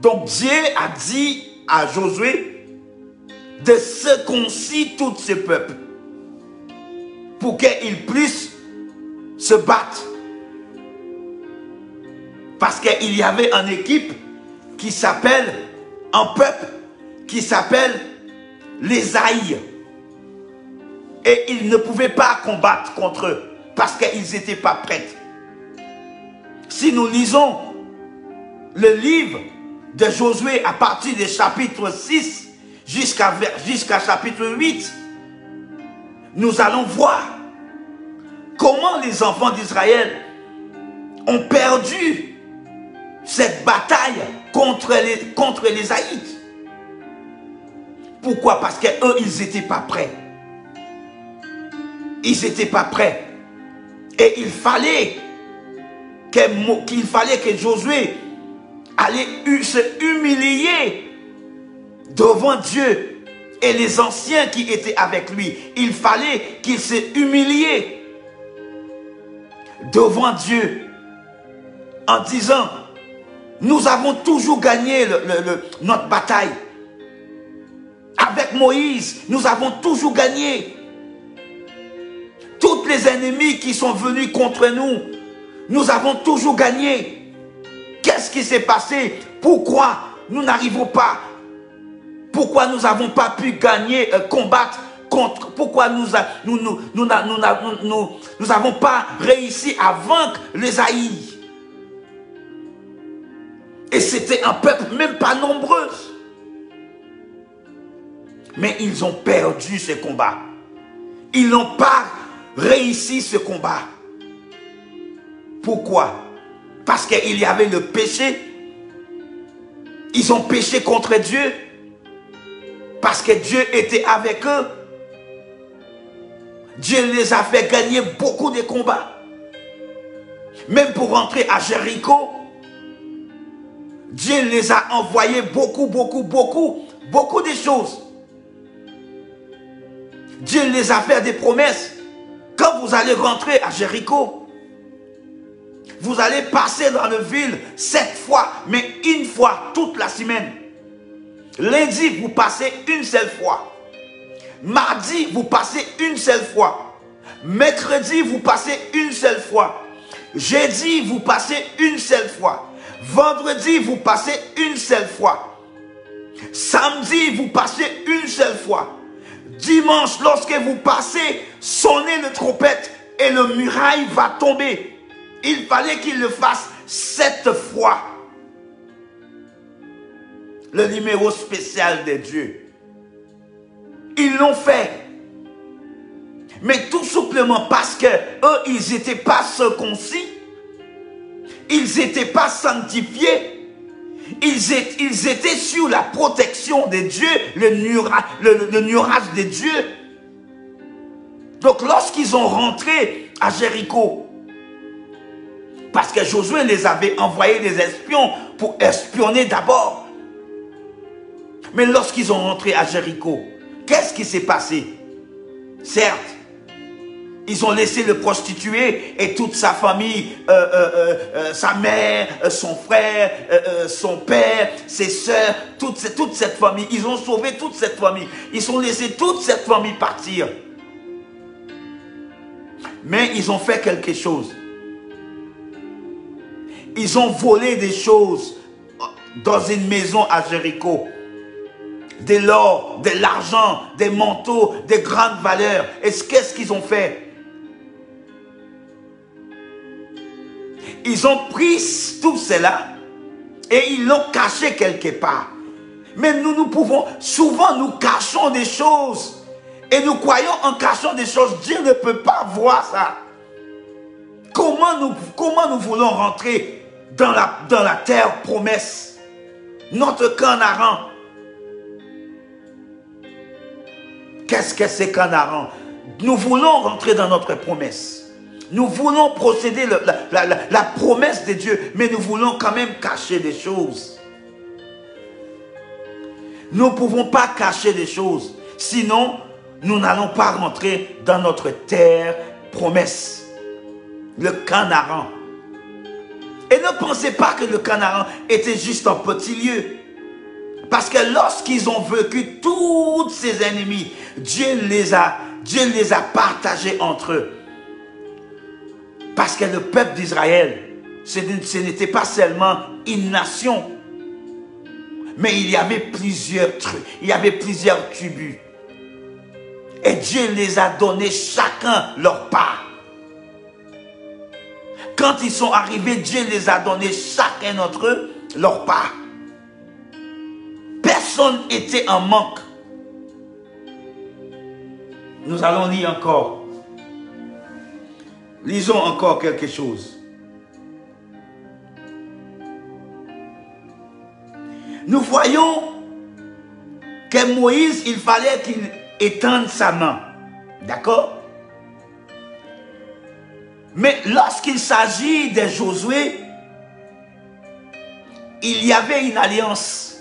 Speaker 2: Donc Dieu a dit à Josué de circoncire tout ce peuple pour qu'ils puissent se battre. Parce qu'il y avait une équipe qui s'appelle, un peuple qui s'appelle les Haïs. Et ils ne pouvaient pas combattre contre eux parce qu'ils n'étaient pas prêts. Si nous lisons le livre de Josué à partir du chapitre 6 jusqu'à chapitre 8, nous allons voir comment les enfants d'Israël ont perdu cette bataille contre les Haïts. Pourquoi? Parce qu'eux, ils n'étaient pas prêts. Ils n'étaient pas prêts. Et il fallait que Josué allait se humilier devant Dieu et les anciens qui étaient avec lui. Il fallait qu'il se humilie devant Dieu en disant: nous avons toujours gagné notre bataille. Avec Moïse, nous avons toujours gagné. Tous les ennemis qui sont venus contre nous, nous avons toujours gagné. Qu'est-ce qui s'est passé? Pourquoi nous n'arrivons pas? Pourquoi nous n'avons pas pu gagner, combattre contre? Pourquoi nous n'avons pas réussi à vaincre les Haïs? Et c'était un peuple même pas nombreux. Mais ils ont perdu ce combat. Ils n'ont pas réussi ce combat. Pourquoi? Parce qu'il y avait le péché. Ils ont péché contre Dieu. Parce que Dieu était avec eux. Dieu les a fait gagner beaucoup de combats. Même pour rentrer à Jéricho, Dieu les a envoyé beaucoup de choses. Dieu les a fait des promesses. Quand vous allez rentrer à Jéricho, vous allez passer dans la ville 7 fois, mais une fois toute la semaine. Lundi, vous passez une seule fois. Mardi, vous passez une seule fois. Mercredi, vous passez une seule fois. Jeudi, vous passez une seule fois. Vendredi, vous passez une seule fois. Samedi, vous passez une seule fois. Dimanche, lorsque vous passez, sonnez le trompette et le muraille va tomber. Il fallait qu'il le fasse 7 fois. Le numéro spécial de Dieu. Ils l'ont fait. Mais tout simplement parce que eux, ils n'étaient pas circoncis. Ils n'étaient pas sanctifiés. Ils étaient sur la protection de Dieu, le nuage de Dieu. Donc lorsqu'ils ont rentré à Jéricho, parce que Josué les avait envoyé des espions pour espionner d'abord. Mais lorsqu'ils ont rentré à Jéricho, qu'est-ce qui s'est passé? Certes, ils ont laissé le prostitué et toute sa famille, sa mère, son frère, son père, ses soeurs, toute cette famille. Ils ont sauvé toute cette famille. Ils ont laissé toute cette famille partir. Mais ils ont fait quelque chose. Ils ont volé des choses dans une maison à Jéricho. De l'or, de l'argent, des manteaux, de grandes valeurs. Et qu'est-ce qu'ils ont fait? Ils ont pris tout cela et ils l'ont caché quelque part. Mais nous pouvons, souvent nous cachons des choses. Et nous croyons en cachant des choses. Dieu ne peut pas voir ça. Comment nous voulons rentrer dans la terre promesse? Notre Canaan. Qu'est-ce que c'est Canaan? Nous voulons rentrer dans notre promesse. Nous voulons procéder la promesse de Dieu, mais nous voulons quand même cacher des choses. Nous ne pouvons pas cacher des choses. Sinon, nous n'allons pas rentrer dans notre terre promesse. Le Canaan. Et ne pensez pas que le Canaan était juste un petit lieu. Parce que lorsqu'ils ont vécu tous ces ennemis, Dieu les a partagés entre eux. Parce que le peuple d'Israël, ce n'était pas seulement une nation, mais il y avait plusieurs trucs, il y avait plusieurs tribus. Et Dieu les a donné chacun leur part. Quand ils sont arrivés, Dieu les a donné chacun d'entre eux leur part. Personne n'était en manque. Nous allons lire encore. Lisons encore quelque chose. Nous voyons que Moïse, il fallait qu'il étende sa main. D'accord? Mais lorsqu'il s'agit de Josué, il y avait une alliance.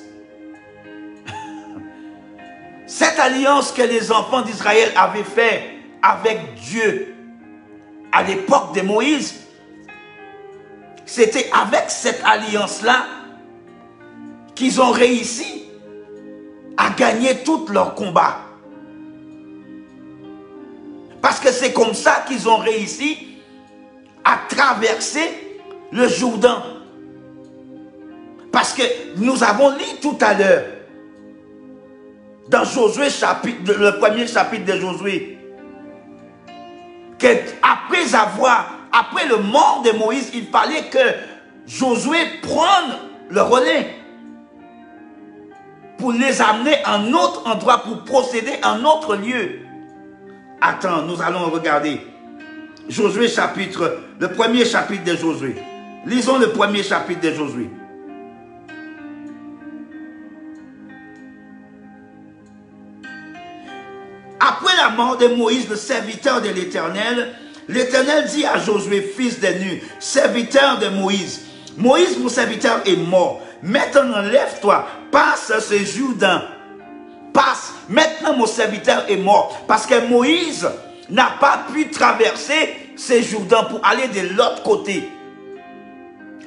Speaker 2: Cette alliance que les enfants d'Israël avaient faite avec Dieu à l'époque de Moïse, c'était avec cette alliance-là qu'ils ont réussi à gagner tous leurs combats. Parce que c'est comme ça qu'ils ont réussi à traverser le Jourdain. Parce que nous avons lu tout à l'heure, dans Josué, le premier chapitre de Josué, qu'après le mort de Moïse, il fallait que Josué prenne le relais pour les amener à un autre endroit, pour procéder à un autre lieu. Attends, nous allons regarder Josué le premier chapitre de Josué. Lisons le premier chapitre de Josué. Après la mort de Moïse, le serviteur de l'Éternel, l'Éternel dit à Josué, fils de Nun, serviteur de Moïse, Moïse, mon serviteur, est mort. Maintenant, lève-toi, passe ce Jourdain. Passe. Maintenant, mon serviteur est mort. Parce que Moïse n'a pas pu traverser ce Jourdain pour aller de l'autre côté.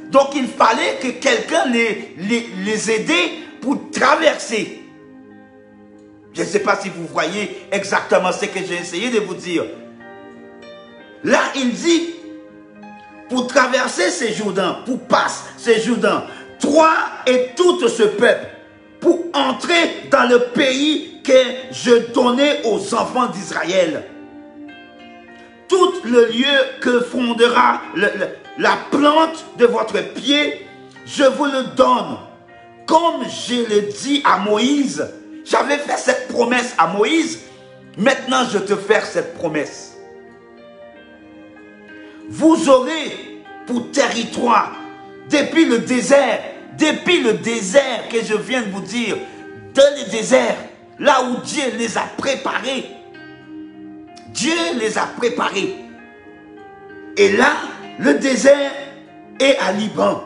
Speaker 2: Donc, il fallait que quelqu'un les aide pour traverser. Je ne sais pas si vous voyez exactement ce que j'ai essayé de vous dire. Là, il dit, pour traverser ces Jourdains, pour passer ces Jourdains, toi et tout ce peuple, pour entrer dans le pays que je donnais aux enfants d'Israël. Tout le lieu que fondera la plante de votre pied, je vous le donne. Comme je l'ai dit à Moïse, j'avais fait cette promesse à Moïse, maintenant je te fais cette promesse. Vous aurez pour territoire, depuis le désert que je viens de vous dire, dans le désert, là où Dieu les a préparés. Dieu les a préparés. Et là, le désert est à Liban,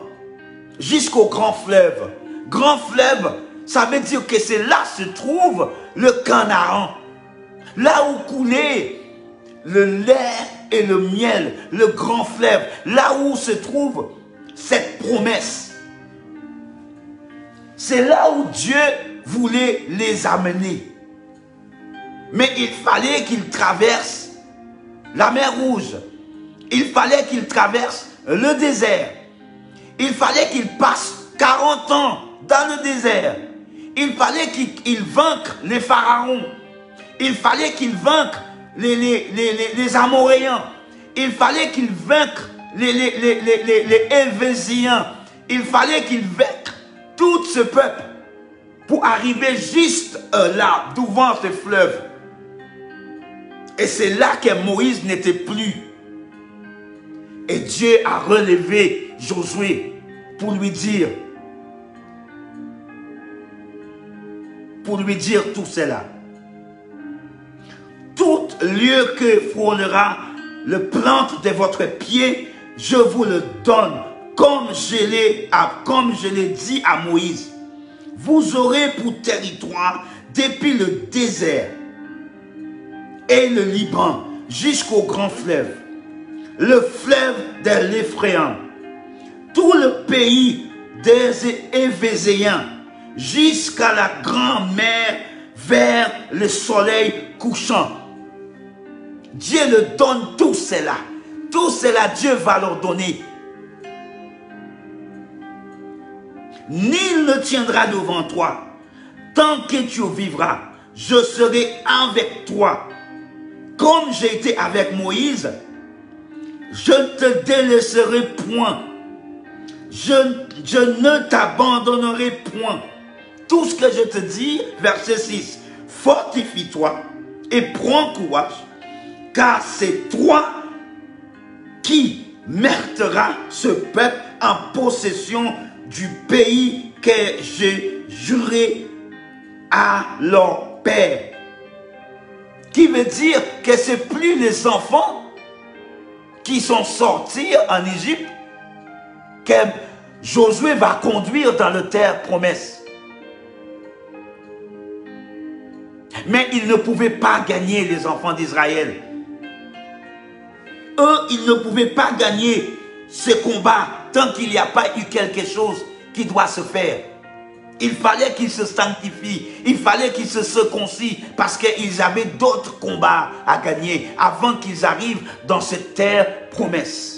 Speaker 2: jusqu'au grand fleuve. Grand fleuve, ça veut dire que c'est là se trouve le Canaan. Là où coulait le lait et le miel, le grand fleuve. Là où se trouve cette promesse. C'est là où Dieu voulait les amener. Mais il fallait qu'ils traversent la mer Rouge. Il fallait qu'ils traversent le désert. Il fallait qu'ils passent 40 ans dans le désert. Il fallait qu'ils vainquent les pharaons. Il fallait qu'ils vainquent les Amoréens. Il fallait qu'ils vainquent les Hévésiens. Il fallait qu'ils vainquent tout ce peuple pour arriver juste là, devant ce fleuve. Et c'est là que Moïse n'était plus. Et Dieu a relevé Josué pour lui dire tout cela. Tout lieu que frôlera le plante de votre pied, je vous le donne, comme je l'ai dit à Moïse. Vous aurez pour territoire depuis le désert et le Liban jusqu'au grand fleuve, le fleuve de l'Ephraim. tout le pays des Évéséens, jusqu'à la grande mer, vers le soleil couchant. Dieu leur donne tout cela. Tout cela, Dieu va leur donner. Nul ne tiendra devant toi. Tant que tu vivras, je serai avec toi. Comme j'ai été avec Moïse, je ne te délaisserai point. Je ne t'abandonnerai point. Tout ce que je te dis, verset 6, fortifie-toi et prends courage, car c'est toi qui mèneras ce peuple en possession du pays que j'ai juré à leur père. Qui veut dire que ce n'est plus les enfants qui sont sortis en Égypte que Josué va conduire dans la terre promesse. Mais ils ne pouvaient pas gagner les enfants d'Israël. Eux, ils ne pouvaient pas gagner ce combat tant qu'il n'y a pas eu quelque chose qui doit se faire. Il fallait qu'ils se sanctifient, il fallait qu'ils se circoncisent parce qu'ils avaient d'autres combats à gagner avant qu'ils arrivent dans cette terre promesse.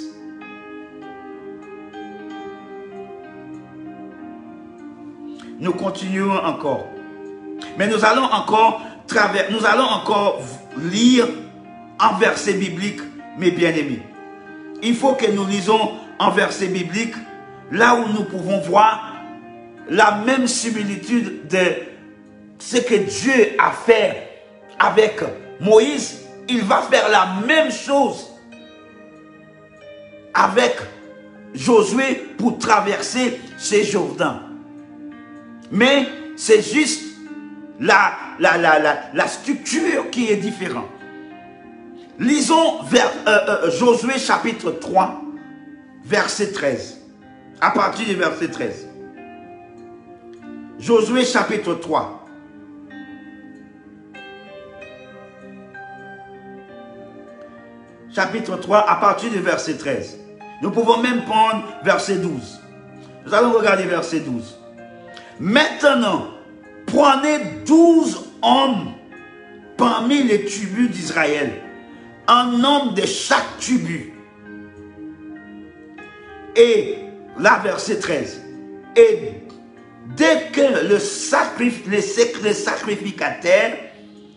Speaker 2: Nous continuons encore. Mais nous allons encore lire un verset biblique, mes bien-aimés. Il faut que nous lisons un verset biblique là où nous pouvons voir la même similitude de ce que Dieu a fait avec Moïse. Il va faire la même chose avec Josué pour traverser ce Jourdain. Mais c'est juste la structure qui est différente. Lisons Josué chapitre 3, verset 13. À partir du verset 13. Josué chapitre 3. Chapitre 3, à partir du verset 13. Nous pouvons même prendre verset 12. Nous allons regarder verset 12. Maintenant, prenez 12 hommes parmi les tribus d'Israël, un homme de chaque tribu. Et là, verset 13. Et dès que le sacrificateur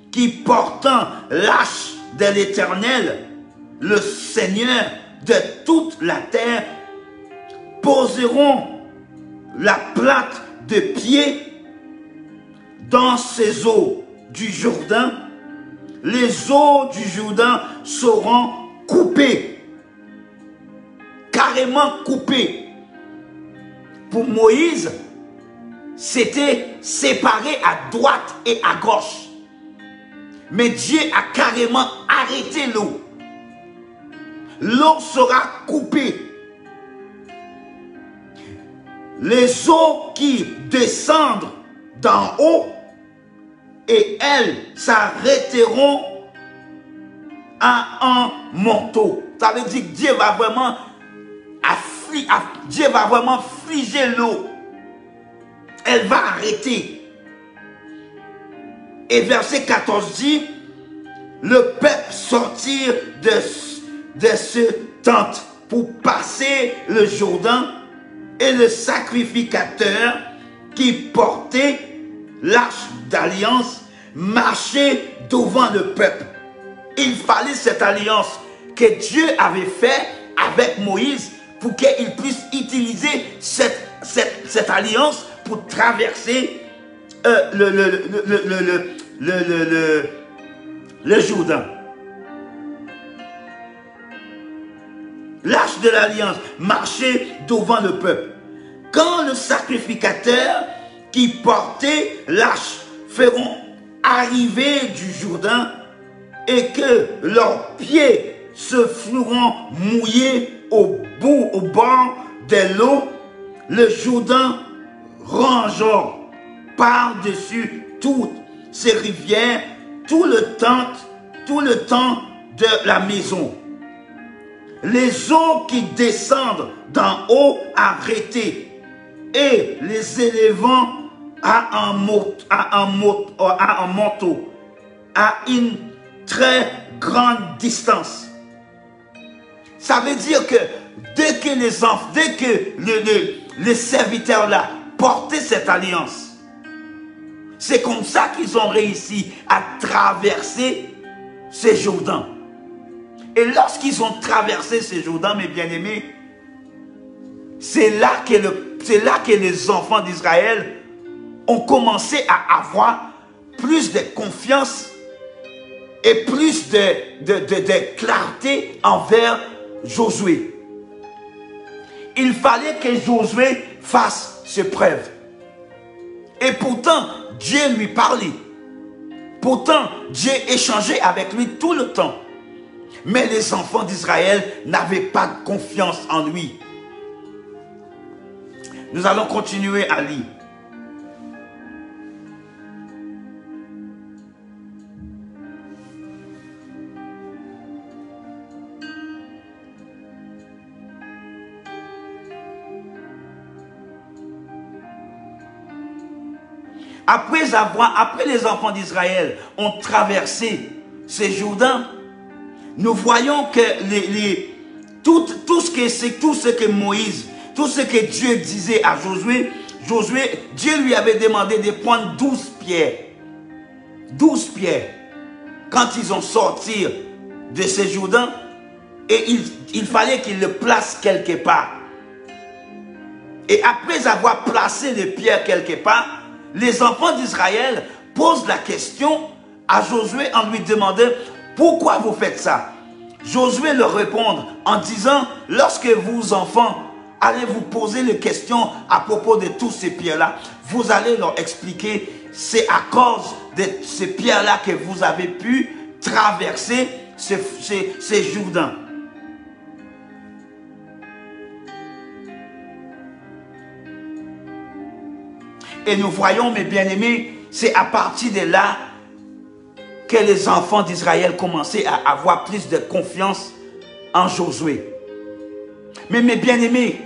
Speaker 2: qui portant l'arche de l'Éternel, le Seigneur de toute la terre, poseront la plate de pied dans ces eaux du Jourdain, les eaux du Jourdain seront coupées, carrément coupées. Pour Moïse, c'était séparé à droite et à gauche. Mais Dieu a carrément arrêté l'eau. L'eau sera coupée. Les eaux qui descendent d'en haut et elles s'arrêteront à un manteau. Ça veut dire que Dieu va vraiment figer l'eau. Elle va arrêter. Et verset 14 dit, le peuple sortir de ce tente pour passer le Jourdain, et le sacrificateur qui portait l'arche d'alliance marchait devant le peuple. Il fallait cette alliance que Dieu avait faite avec Moïse pour qu'il puisse utiliser cette alliance pour traverser le Jourdain. L'arche de l'alliance marchait devant le peuple. Quand le sacrificateur qui portait l'arche feront arriver du Jourdain et que leurs pieds se feront mouiller au bord de l'eau, le Jourdain rangeant par-dessus toutes ces rivières tout le temps de la maison. les eaux qui descendent d'en haut arrêtées et les élevant à un manteau, à une très grande distance. Ça veut dire que dès que les enfants, dès que les serviteurs là portaient cette alliance, c'est comme ça qu'ils ont réussi à traverser ces Jourdains. Et lorsqu'ils ont traversé ces Jourdains, mes bien-aimés, c'est là que les enfants d'Israël ont commencé à avoir plus de confiance et plus de clarté envers Josué. Il fallait que Josué fasse ses preuves. Et pourtant, Dieu lui parlait. Pourtant, Dieu échangeait avec lui tout le temps. Mais les enfants d'Israël n'avaient pas de confiance en lui. Nous allons continuer à lire. Après les enfants d'Israël ont traversé ces Jourdains, nous voyons que tout ce que Moïse, tout ce que Dieu disait à Josué, Dieu lui avait demandé de prendre 12 pierres. 12 pierres. Quand ils ont sorti de ces Jourdains, et il fallait qu'ils le placent quelque part. Et après avoir placé les pierres quelque part, les enfants d'Israël posent la question à Josué en lui demandant « Pourquoi vous faites ça ?» Josué leur répond en disant « Lorsque vous, enfants, allez vous poser les questions à propos de tous ces pierres-là, vous allez leur expliquer c'est à cause de ces pierres-là que vous avez pu traverser ces Jourdains. » Et nous voyons, mes bien-aimés, c'est à partir de là que les enfants d'Israël commençaient à avoir plus de confiance en Josué. Mais mes bien-aimés,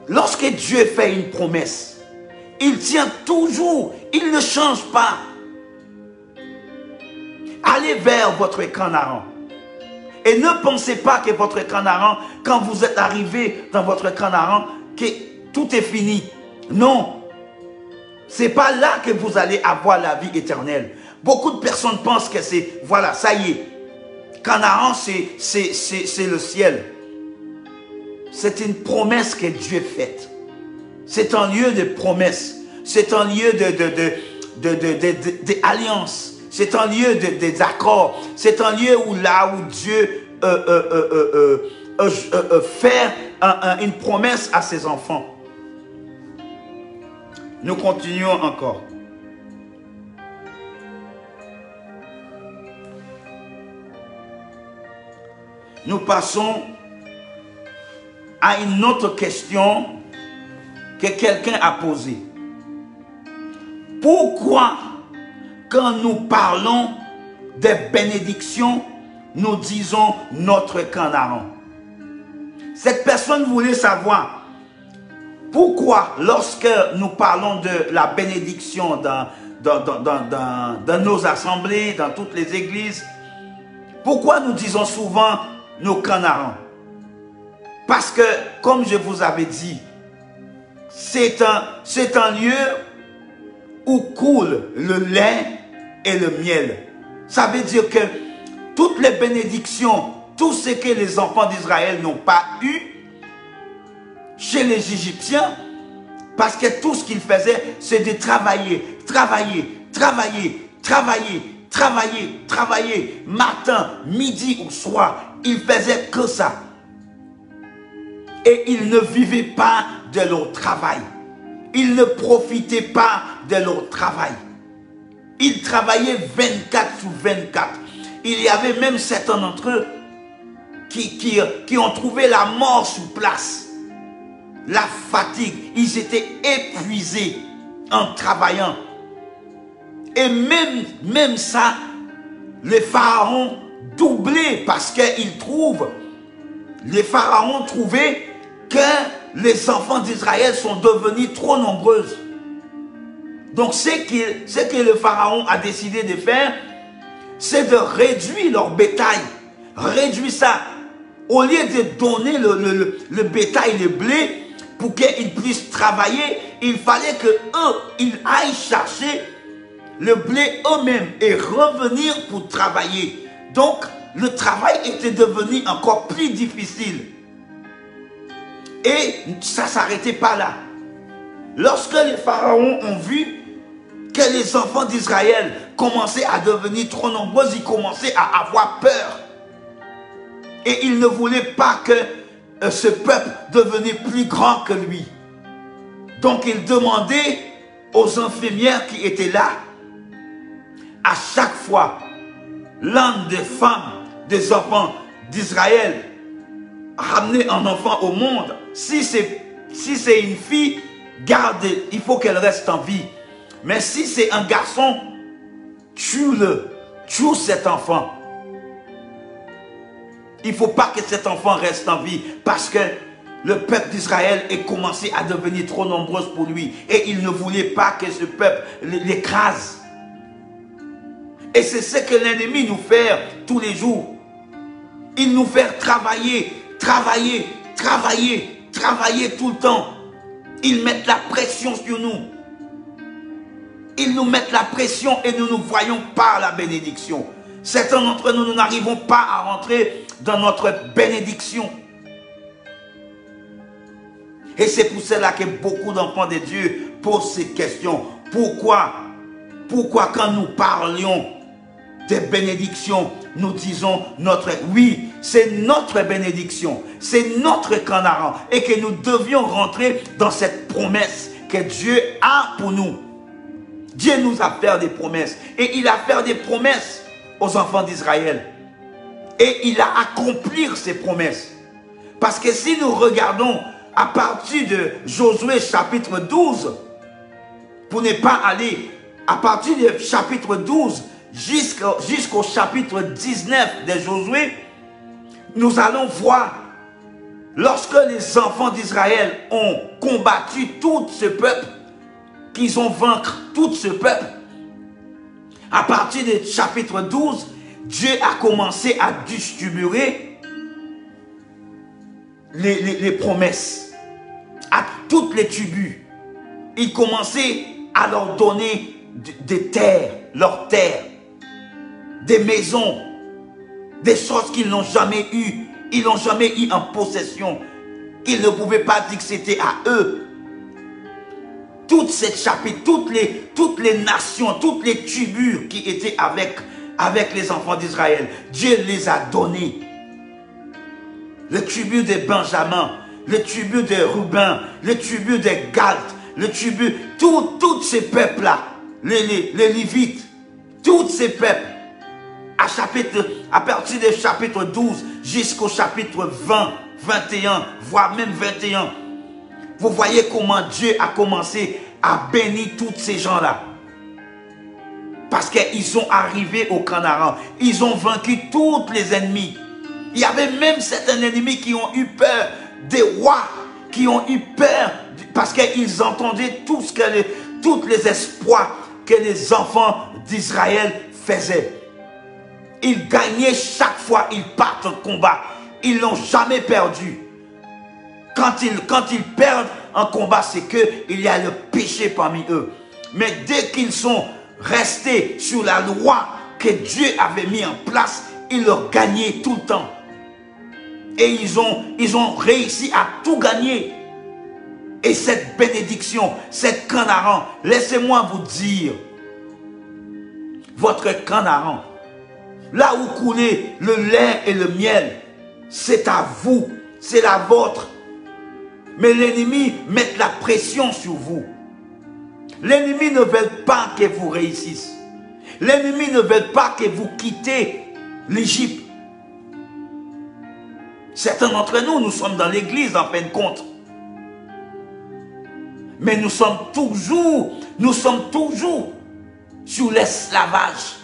Speaker 2: lorsque Dieu fait une promesse, il tient toujours, il ne change pas. Allez vers votre Canaan. Et ne pensez pas que votre Canaan, quand vous êtes arrivé dans votre Canaan, que tout est fini. Non. C'est pas là que vous allez avoir la vie éternelle. Beaucoup de personnes pensent que c'est, voilà, ça y est. Canaan, c'est le ciel. C'est une promesse que Dieu fait. C'est un lieu de promesse. C'est un lieu d'alliance. C'est un lieu d'accords. C'est un lieu où Dieu fait une promesse à ses enfants. Nous continuons encore. Nous passons à une autre question que quelqu'un a posée. Pourquoi, quand nous parlons de bénédiction, nous disons notre Canaan? Cette personne voulait savoir pourquoi, lorsque nous parlons de la bénédiction dans nos assemblées, dans toutes les églises, pourquoi nous disons souvent nos Canaans? Parce que, comme je vous avais dit, c'est un lieu où coule le lait et le miel. Ça veut dire que toutes les bénédictions, tout ce que les enfants d'Israël n'ont pas eu chez les Égyptiens, parce que tout ce qu'ils faisaient, c'est de travailler, matin, midi ou soir. Ils faisaient que ça. Et ils ne vivaient pas de leur travail. Ils ne profitaient pas de leur travail. Ils travaillaient 24 sur 24. Il y avait même certains d'entre eux qui ont trouvé la mort sur place. La fatigue, ils étaient épuisés en travaillant. Et même ça, les pharaons doublaient parce qu'ils trouvent les pharaons trouvaient que les enfants d'Israël sont devenus trop nombreuses. Donc ce que le pharaon a décidé de faire, c'est de réduire leur bétail. Réduire ça. Au lieu de donner le bétail, le blé, pour qu'ils puissent travailler, il fallait qu'eux, ils aillent chercher le blé eux-mêmes et revenir pour travailler. Donc, le travail était devenu encore plus difficile. Et ça ne s'arrêtait pas là. Lorsque les pharaons ont vu que les enfants d'Israël commençaient à devenir trop nombreux, ils commençaient à avoir peur. Et ils ne voulaient pas que ce peuple devenait plus grand que lui. Donc ils demandaient aux infirmières qui étaient là, à chaque fois, l'un des femmes, des enfants d'Israël, ramener un enfant au monde, si c'est une fille, garde, il faut qu'elle reste en vie. Mais si c'est un garçon, tue-le, tue cet enfant. Il ne faut pas que cet enfant reste en vie parce que le peuple d'Israël est commencé à devenir trop nombreux pour lui. Et il ne voulait pas que ce peuple l'écrase. Et c'est ce que l'ennemi nous fait tous les jours. Il nous fait travailler, travailler, travailler, travailler tout le temps. Ils mettent la pression sur nous. Ils nous mettent la pression et nous ne voyons pas la bénédiction. Certains d'entre nous, nous n'arrivons pas à rentrer dans notre bénédiction. Et c'est pour cela que beaucoup d'enfants de Dieu posent ces questions. Pourquoi quand nous parlions des bénédictions, nous disons oui, c'est notre bénédiction, c'est notre Canaan, et que nous devions rentrer dans cette promesse que Dieu a pour nous. Dieu nous a fait des promesses, et il a fait des promesses aux enfants d'Israël. Et il a accompli ces promesses. Parce que si nous regardons à partir de Josué chapitre 12, pour ne pas aller à partir du chapitre 12 jusqu'au chapitre 19 de Josué, nous allons voir lorsque les enfants d'Israël ont combattu tout ce peuple, qu'ils ont vaincu tout ce peuple. À partir du chapitre 12, Dieu a commencé à distribuer les promesses à toutes les tribus. Il commençait à leur donner des terres, leurs terres, des maisons, des choses qu'ils n'ont jamais eues. Ils n'ont jamais eu en possession. Ils ne pouvaient pas dire que c'était à eux. Toutes ces chapitres, toutes les nations, toutes les tribus qui étaient avec les enfants d'Israël, Dieu les a donnés. Les tribus de Benjamin, les tribus de Ruben, les tribus de Gad, les tribus, tous ces peuples-là, les Lévites, tous ces peuples, à partir du chapitre 12 jusqu'au chapitre 20, 21, voire même 21, vous voyez comment Dieu a commencé à bénir tous ces gens-là. Parce qu'ils sont arrivés au Canaan. Ils ont vaincu tous les ennemis. Il y avait même certains ennemis qui ont eu peur des rois, qui ont eu peur parce qu'ils entendaient tous les espoirs que les enfants d'Israël faisaient. Ils gagnaient chaque fois qu'ils partent en combat. Ils n'ont jamais perdu. Quand ils perdent un combat, c'est qu'il y a le péché parmi eux. Mais dès qu'ils sont restés sur la loi que Dieu avait mis en place, ils leur gagnaient tout le temps. Et ils ont réussi à tout gagner. Et cette bénédiction, cette Canaan, laissez-moi vous dire, votre Canaan, là où coulait le lait et le miel, c'est à vous, c'est la vôtre. Mais l'ennemi met la pression sur vous. L'ennemi ne veut pas que vous réussissiez. L'ennemi ne veut pas que vous quittez l'Égypte. Certains d'entre nous, nous sommes dans l'église en fin de compte. Mais nous sommes toujours sur l'esclavage.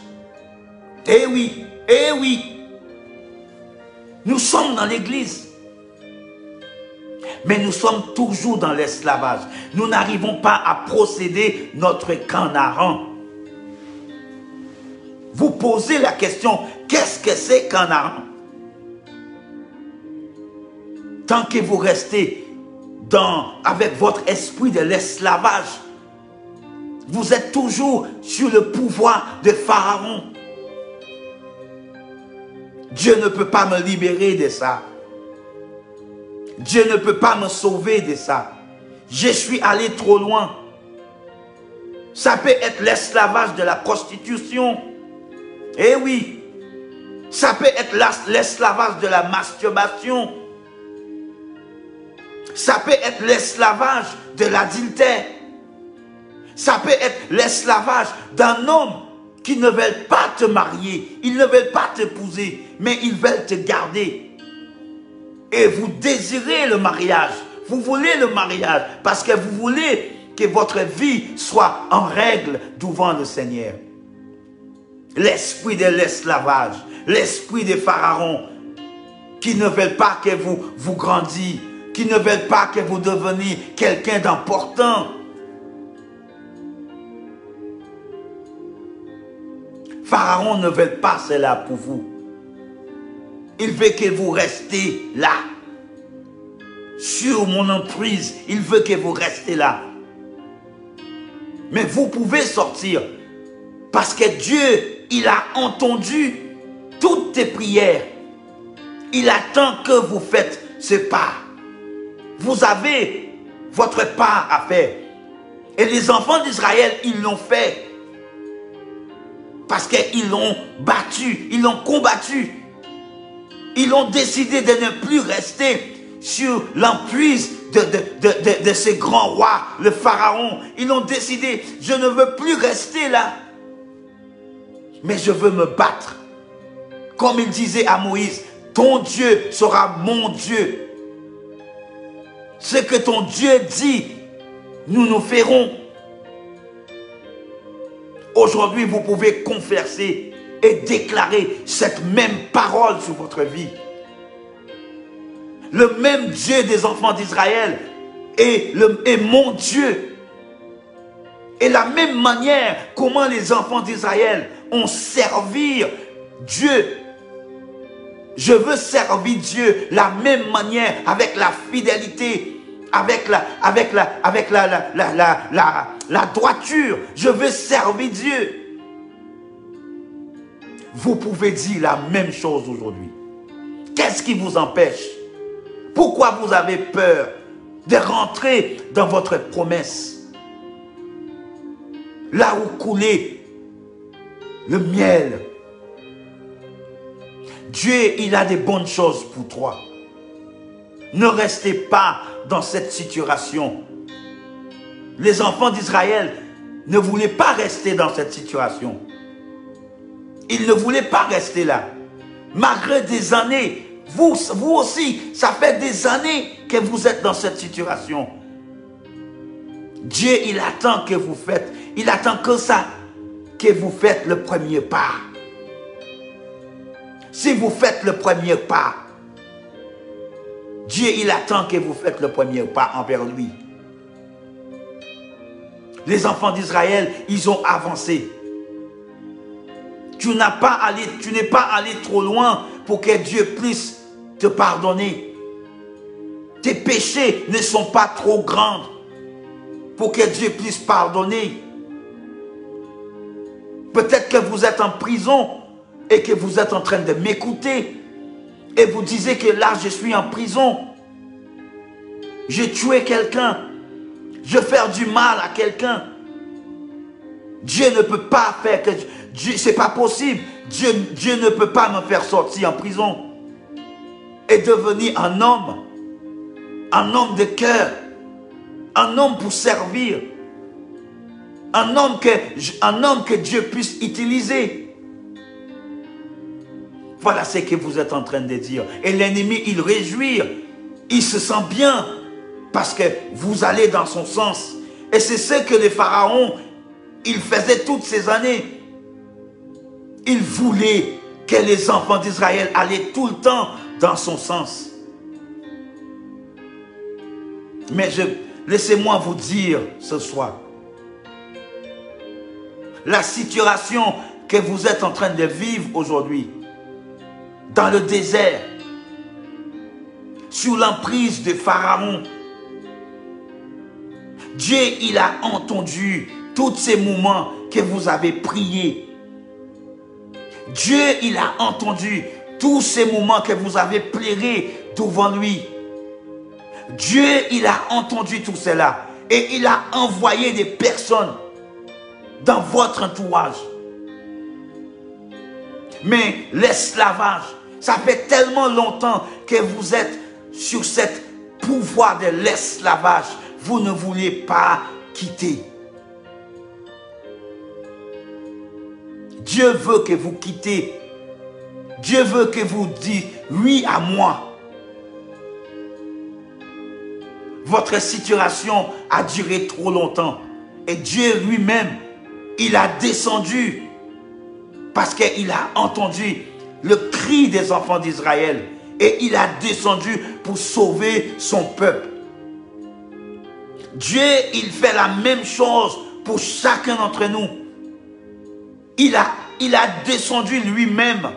Speaker 2: Eh oui, eh oui. Nous sommes dans l'église. Mais nous sommes toujours dans l'esclavage. Nous n'arrivons pas à procéder notre Canaan. Vous posez la question, qu'est-ce que c'est Canaan? Tant que vous restez avec votre esprit de l'esclavage, vous êtes toujours sur le pouvoir de Pharaon. Dieu ne peut pas me libérer de ça. Dieu ne peut pas me sauver de ça. Je suis allé trop loin. Ça peut être l'esclavage de la prostitution. Eh oui. Ça peut être l'esclavage de la masturbation. Ça peut être l'esclavage de l'adultère. Ça peut être l'esclavage d'un homme qui ne veut pas te marier. Ils ne veulent pas t'épouser, mais ils veulent te garder. Et vous désirez le mariage. Vous voulez le mariage parce que vous voulez que votre vie soit en règle devant le Seigneur. L'esprit de l'esclavage, l'esprit de Pharaon, qui ne veulent pas que vous grandissiez, qui ne veulent pas que vous deveniez quelqu'un d'important. Pharaon ne veut pas cela pour vous. Il veut que vous restiez là. Sur mon emprise, il veut que vous restiez là. Mais vous pouvez sortir. Parce que Dieu, il a entendu toutes tes prières. Il attend que vous faites ce pas. Vous avez votre part à faire. Et les enfants d'Israël, ils l'ont fait. Parce qu'ils l'ont battu, ils l'ont combattu. Ils ont décidé de ne plus rester sur l'emprise de ce grand roi, le Pharaon. Ils ont décidé, je ne veux plus rester là. Mais je veux me battre. Comme il disait à Moïse, ton Dieu sera mon Dieu. Ce que ton Dieu dit, nous ferons. Aujourd'hui, vous pouvez confesser et déclarer cette même parole sur votre vie. Le même Dieu des enfants d'Israël est mon Dieu. Et la même manière comment les enfants d'Israël ont servi Dieu. Je veux servir Dieu la même manière, avec la fidélité, avec la droiture. Je veux servir Dieu. Vous pouvez dire la même chose aujourd'hui. Qu'est-ce qui vous empêche? Pourquoi vous avez peur de rentrer dans votre promesse? Là où coulait le miel. Dieu, il a des bonnes choses pour toi. Ne restez pas dans cette situation. Les enfants d'Israël ne voulaient pas rester dans cette situation. Ils ne voulaient pas rester là. Malgré des années, vous aussi, ça fait des années que vous êtes dans cette situation. Dieu, il attend que vous faites. Il attend que ça, que vous faites le premier pas. Si vous faites le premier pas, Dieu, il attend que vous faites le premier pas envers lui. Les enfants d'Israël, ils ont avancé. Tu n'es pas allé trop loin pour que Dieu puisse te pardonner. Tes péchés ne sont pas trop grands pour que Dieu puisse pardonner. Peut-être que vous êtes en prison et que vous êtes en train de m'écouter. Et vous disiez que là, je suis en prison. J'ai tué quelqu'un. Je vais faire du mal à quelqu'un. Dieu ne peut pas faire que... C'est pas possible. Dieu ne peut pas me faire sortir en prison. Et devenir un homme de cœur. Un homme pour servir. Un homme que Dieu puisse utiliser. Voilà ce que vous êtes en train de dire. Et l'ennemi, il réjouit. Il se sent bien. Parce que vous allez dans son sens. Et c'est ce que les pharaons, ils faisaient toutes ces années. Ils voulaient que les enfants d'Israël allaient tout le temps dans son sens. Mais laissez-moi vous dire ce soir, la situation que vous êtes en train de vivre aujourd'hui, dans le désert, sous l'emprise de Pharaon, Dieu, il a entendu tous ces moments que vous avez prié. Dieu, il a entendu tous ces moments que vous avez pleuré devant lui. Dieu, il a entendu tout cela et il a envoyé des personnes dans votre entourage. Mais l'esclavage, ça fait tellement longtemps que vous êtes sur ce pouvoir de l'esclavage. Vous ne voulez pas quitter. Dieu veut que vous quittez. Dieu veut que vous dites oui à moi. Votre situation a duré trop longtemps. Et Dieu lui-même, il a descendu parce qu'il a entendu le cri des enfants d'Israël. Et il a descendu pour sauver son peuple. Dieu, il fait la même chose pour chacun d'entre nous. Il a descendu lui-même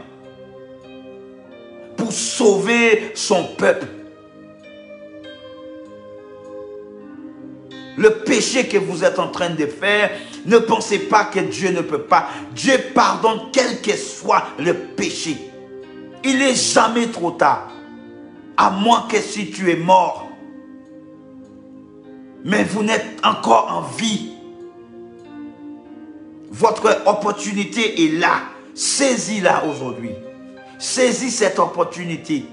Speaker 2: pour sauver son peuple. Le péché que vous êtes en train de faire, ne pensez pas que Dieu ne peut pas. Dieu pardonne quel que soit le péché. Il n'est jamais trop tard. À moins que si tu es mort, mais vous n'êtes encore en vie. Votre opportunité est là. Saisis-la aujourd'hui. Saisis cette opportunité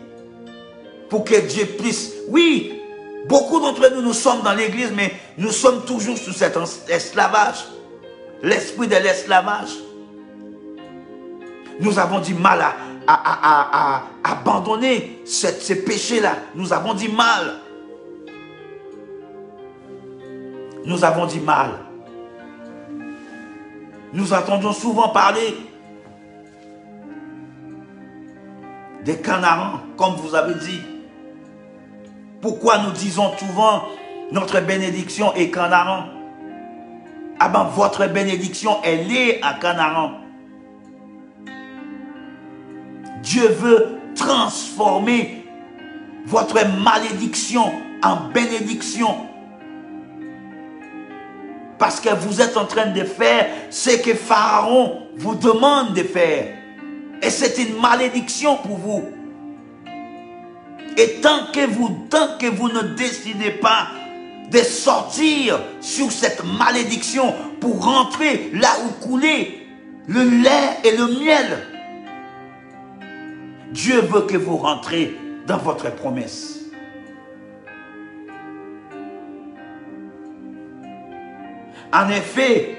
Speaker 2: pour que Dieu puisse... Oui, beaucoup d'entre nous, nous sommes dans l'église, mais nous sommes toujours sous cet esclavage. L'esprit de l'esclavage. Nous avons du mal à abandonner ces péchés-là. Nous avons du mal. Nous avons du mal. Nous entendons souvent parler des Canaans, comme vous avez dit. Pourquoi nous disons souvent notre bénédiction est Canaan? Ah ben, votre bénédiction, elle est à Canaan. Dieu veut transformer votre malédiction en bénédiction. Parce que vous êtes en train de faire ce que Pharaon vous demande de faire. Et c'est une malédiction pour vous. Et tant que vous ne décidez pas de sortir sur cette malédiction pour rentrer là où coulait le lait et le miel, Dieu veut que vous rentrez dans votre promesse. En effet,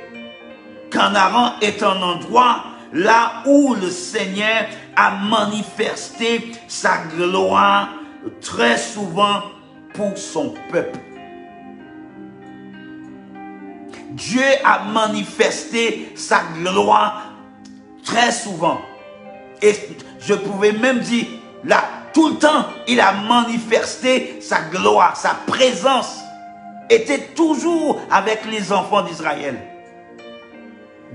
Speaker 2: Canaan est un endroit là où le Seigneur a manifesté sa gloire très souvent pour son peuple. Dieu a manifesté sa gloire très souvent. Et je pouvais même dire, là, tout le temps, il a manifesté sa gloire, sa présence était toujours avec les enfants d'Israël.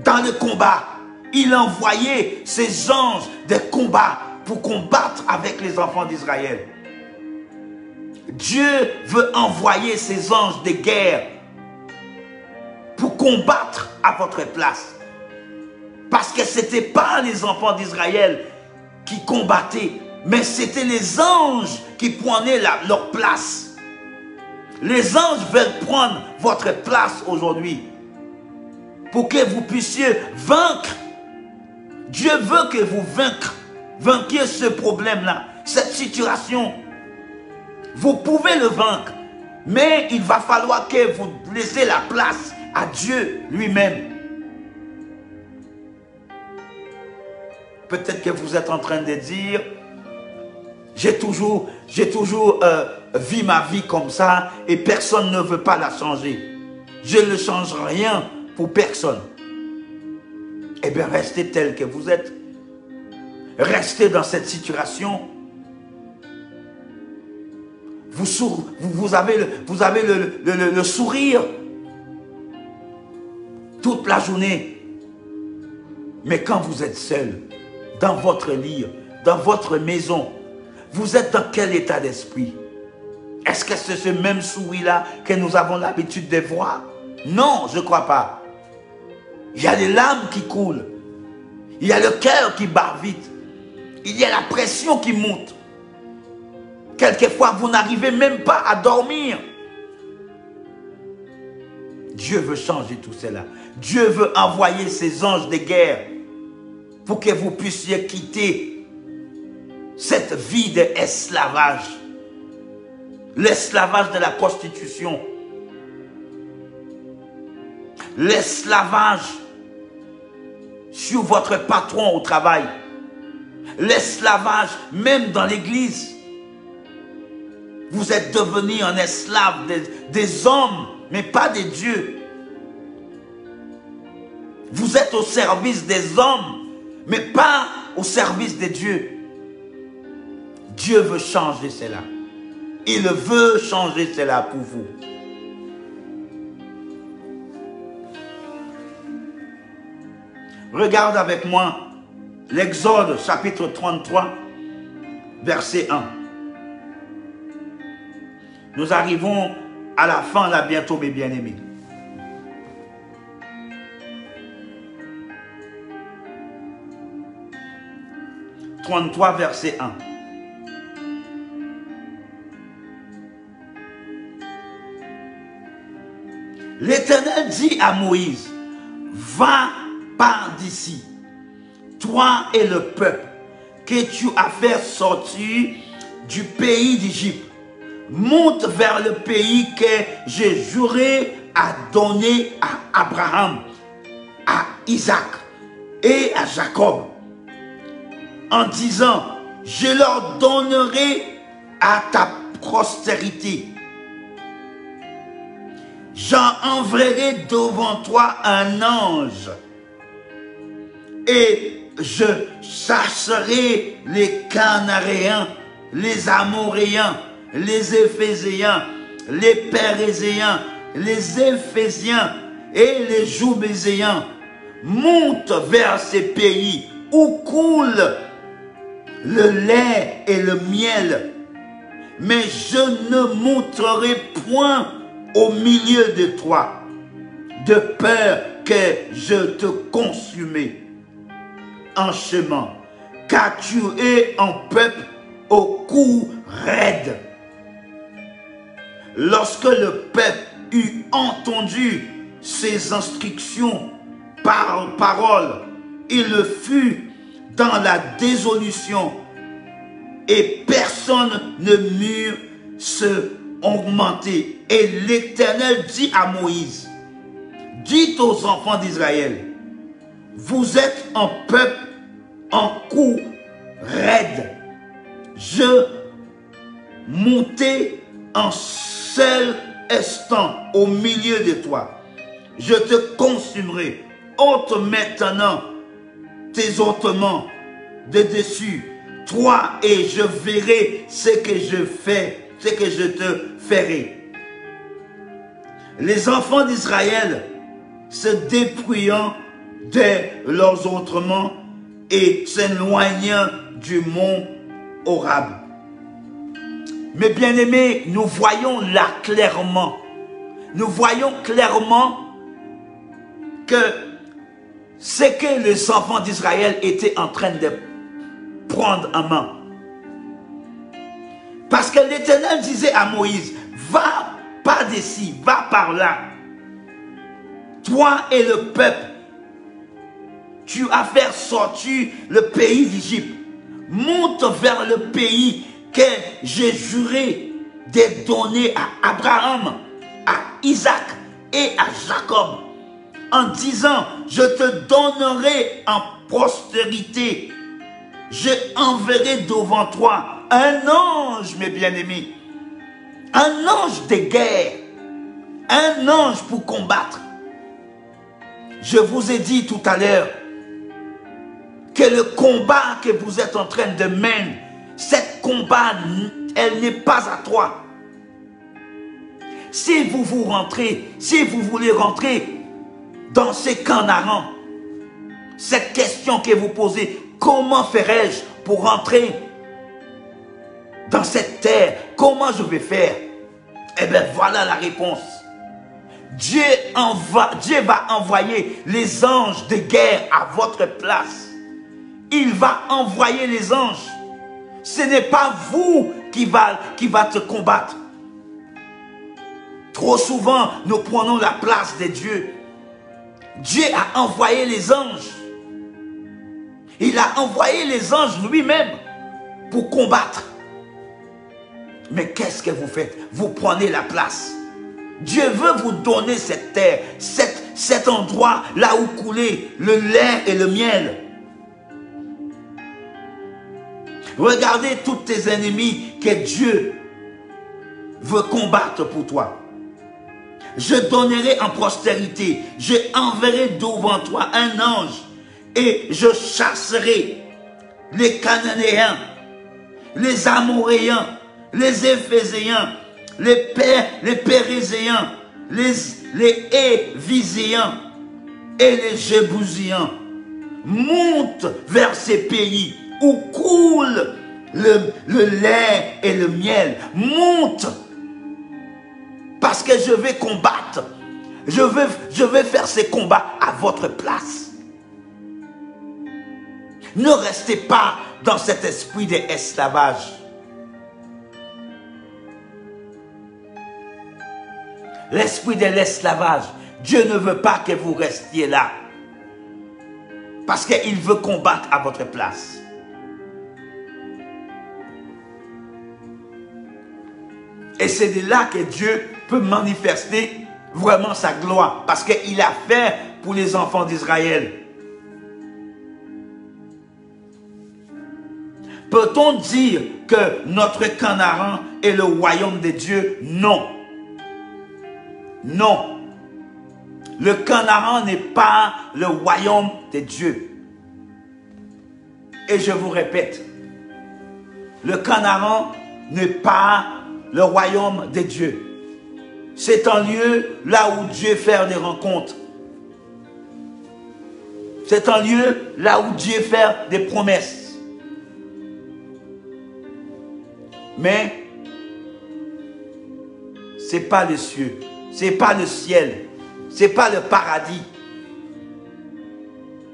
Speaker 2: Dans le combat, il envoyait ses anges de combat pour combattre avec les enfants d'Israël. Dieu veut envoyer ses anges de guerre pour combattre à votre place. Parce que ce n'était pas les enfants d'Israël qui combattaient, mais c'était les anges qui prenaient leur place. Les anges veulent prendre votre place aujourd'hui pour que vous puissiez vaincre. Dieu veut que vous vainquiez ce problème-là, cette situation. Vous pouvez le vaincre, mais il va falloir que vous laissez la place à Dieu lui-même. Peut-être que vous êtes en train de dire, j'ai toujours vu ma vie comme ça et personne ne veut pas la changer. Je ne change rien pour personne. Eh bien, restez tel que vous êtes. Restez dans cette situation. vous avez le sourire toute la journée. Mais quand vous êtes seul, dans votre lit, dans votre maison, vous êtes dans quel état d'esprit? Est-ce que c'est ce même sourire-là que nous avons l'habitude de voir? Non, je ne crois pas. Il y a les larmes qui coulent. Il y a le cœur qui bat vite. Il y a la pression qui monte. Quelquefois, vous n'arrivez même pas à dormir. Dieu veut changer tout cela. Dieu veut envoyer ses anges de guerre pour que vous puissiez quitter cette vie d'esclavage. L'esclavage de la prostitution. L'esclavage sur votre patron au travail. L'esclavage même dans l'église. Vous êtes devenu un esclave des hommes, mais pas des dieux. Vous êtes au service des hommes, mais pas au service des dieux. Dieu veut changer cela. Il veut changer cela pour vous. Regarde avec moi l'Exode chapitre 33, verset 1. Nous arrivons à la fin là bientôt, mes bien-aimés. « 33, verset 1. L'Éternel dit à Moïse, « Va par d'ici, toi et le peuple que tu as fait sortir du pays d'Égypte. Monte vers le pays que j'ai juré à donner à Abraham, à Isaac et à Jacob, en disant, je leur donnerai à ta postérité. J'en enverrai devant toi un ange et je chasserai les Cananéens, les Amoréens, les Éphésiens, les Pérézéens, les Éphésiens et les Joubéséens. Monte vers ces pays où coule le lait et le miel, mais je ne monterai point au milieu de toi, de peur que je te consume en chemin, car tu es un peuple au cou raide. Lorsque le peuple eut entendu ces instructions par parole, il fut dans la désolution et personne ne m'eut se augmenter. Et l'Éternel dit à Moïse, dites aux enfants d'Israël, vous êtes un peuple en cou raide. Je montai en seul instant au milieu de toi. Je te consumerai. Ôte maintenant tes ôtements de dessus, toi, et je verrai ce que je fais, ce que je te ferai. Les enfants d'Israël se dépouillant de leurs ôtements et s'éloignant du mont Horeb. Mes bien-aimés, nous voyons là clairement, que ce que les enfants d'Israël étaient en train de prendre en main. Parce que l'Éternel disait à Moïse, va par d'ici, va par là. Toi et le peuple, tu as fait sortir le pays d'Égypte. Monte vers le pays que j'ai juré de donner à Abraham, à Isaac et à Jacob, en disant, je te donnerai en postérité, je enverrai devant toi un ange, mes bien-aimés, un ange de guerre, un ange pour combattre. Je vous ai dit tout à l'heure que le combat que vous êtes en train de mener, cette combat, elle n'est pas à toi. si vous voulez rentrer dans ces Canaans, cette question que vous posez, comment ferais-je pour rentrer dans cette terre? Comment je vais faire? Eh bien, voilà la réponse. Dieu va envoyer les anges de guerre à votre place. Il va envoyer les anges. Ce n'est pas vous qui va te combattre. Trop souvent, nous prenons la place de Dieu. Dieu a envoyé les anges. Il a envoyé les anges lui-même pour combattre. Mais qu'est-ce que vous faites? Vous prenez la place. Dieu veut vous donner cette terre, cet endroit là où coulait le lait et le miel. Regardez tous tes ennemis que Dieu veut combattre pour toi. Je donnerai en postérité, je enverrai devant toi un ange et je chasserai les Cananéens, les Amoréens, les Éphéséens, les Pérézéens, les Éviséens et les Jébuséens. Monte vers ces pays où coule le lait et le miel. Monte, parce que je vais combattre. Je vais faire ces combats à votre place. Ne restez pas dans cet esprit d'esclavage. L'esprit de l'esclavage, Dieu ne veut pas que vous restiez là. Parce qu'il veut combattre à votre place. Et c'est de là que Dieu peut manifester vraiment sa gloire. Parce qu'il a fait pour les enfants d'Israël. Peut-on dire que notre Canaan est le royaume de Dieu? Non. Non. Le Canaan n'est pas le royaume de Dieu. Et je vous répète, le Canaan n'est pas le royaume de Dieu. C'est un lieu là où Dieu fait des rencontres. C'est un lieu là où Dieu fait des promesses. Mais ce n'est pas le cieux, ce n'est pas le ciel, ce n'est pas le paradis.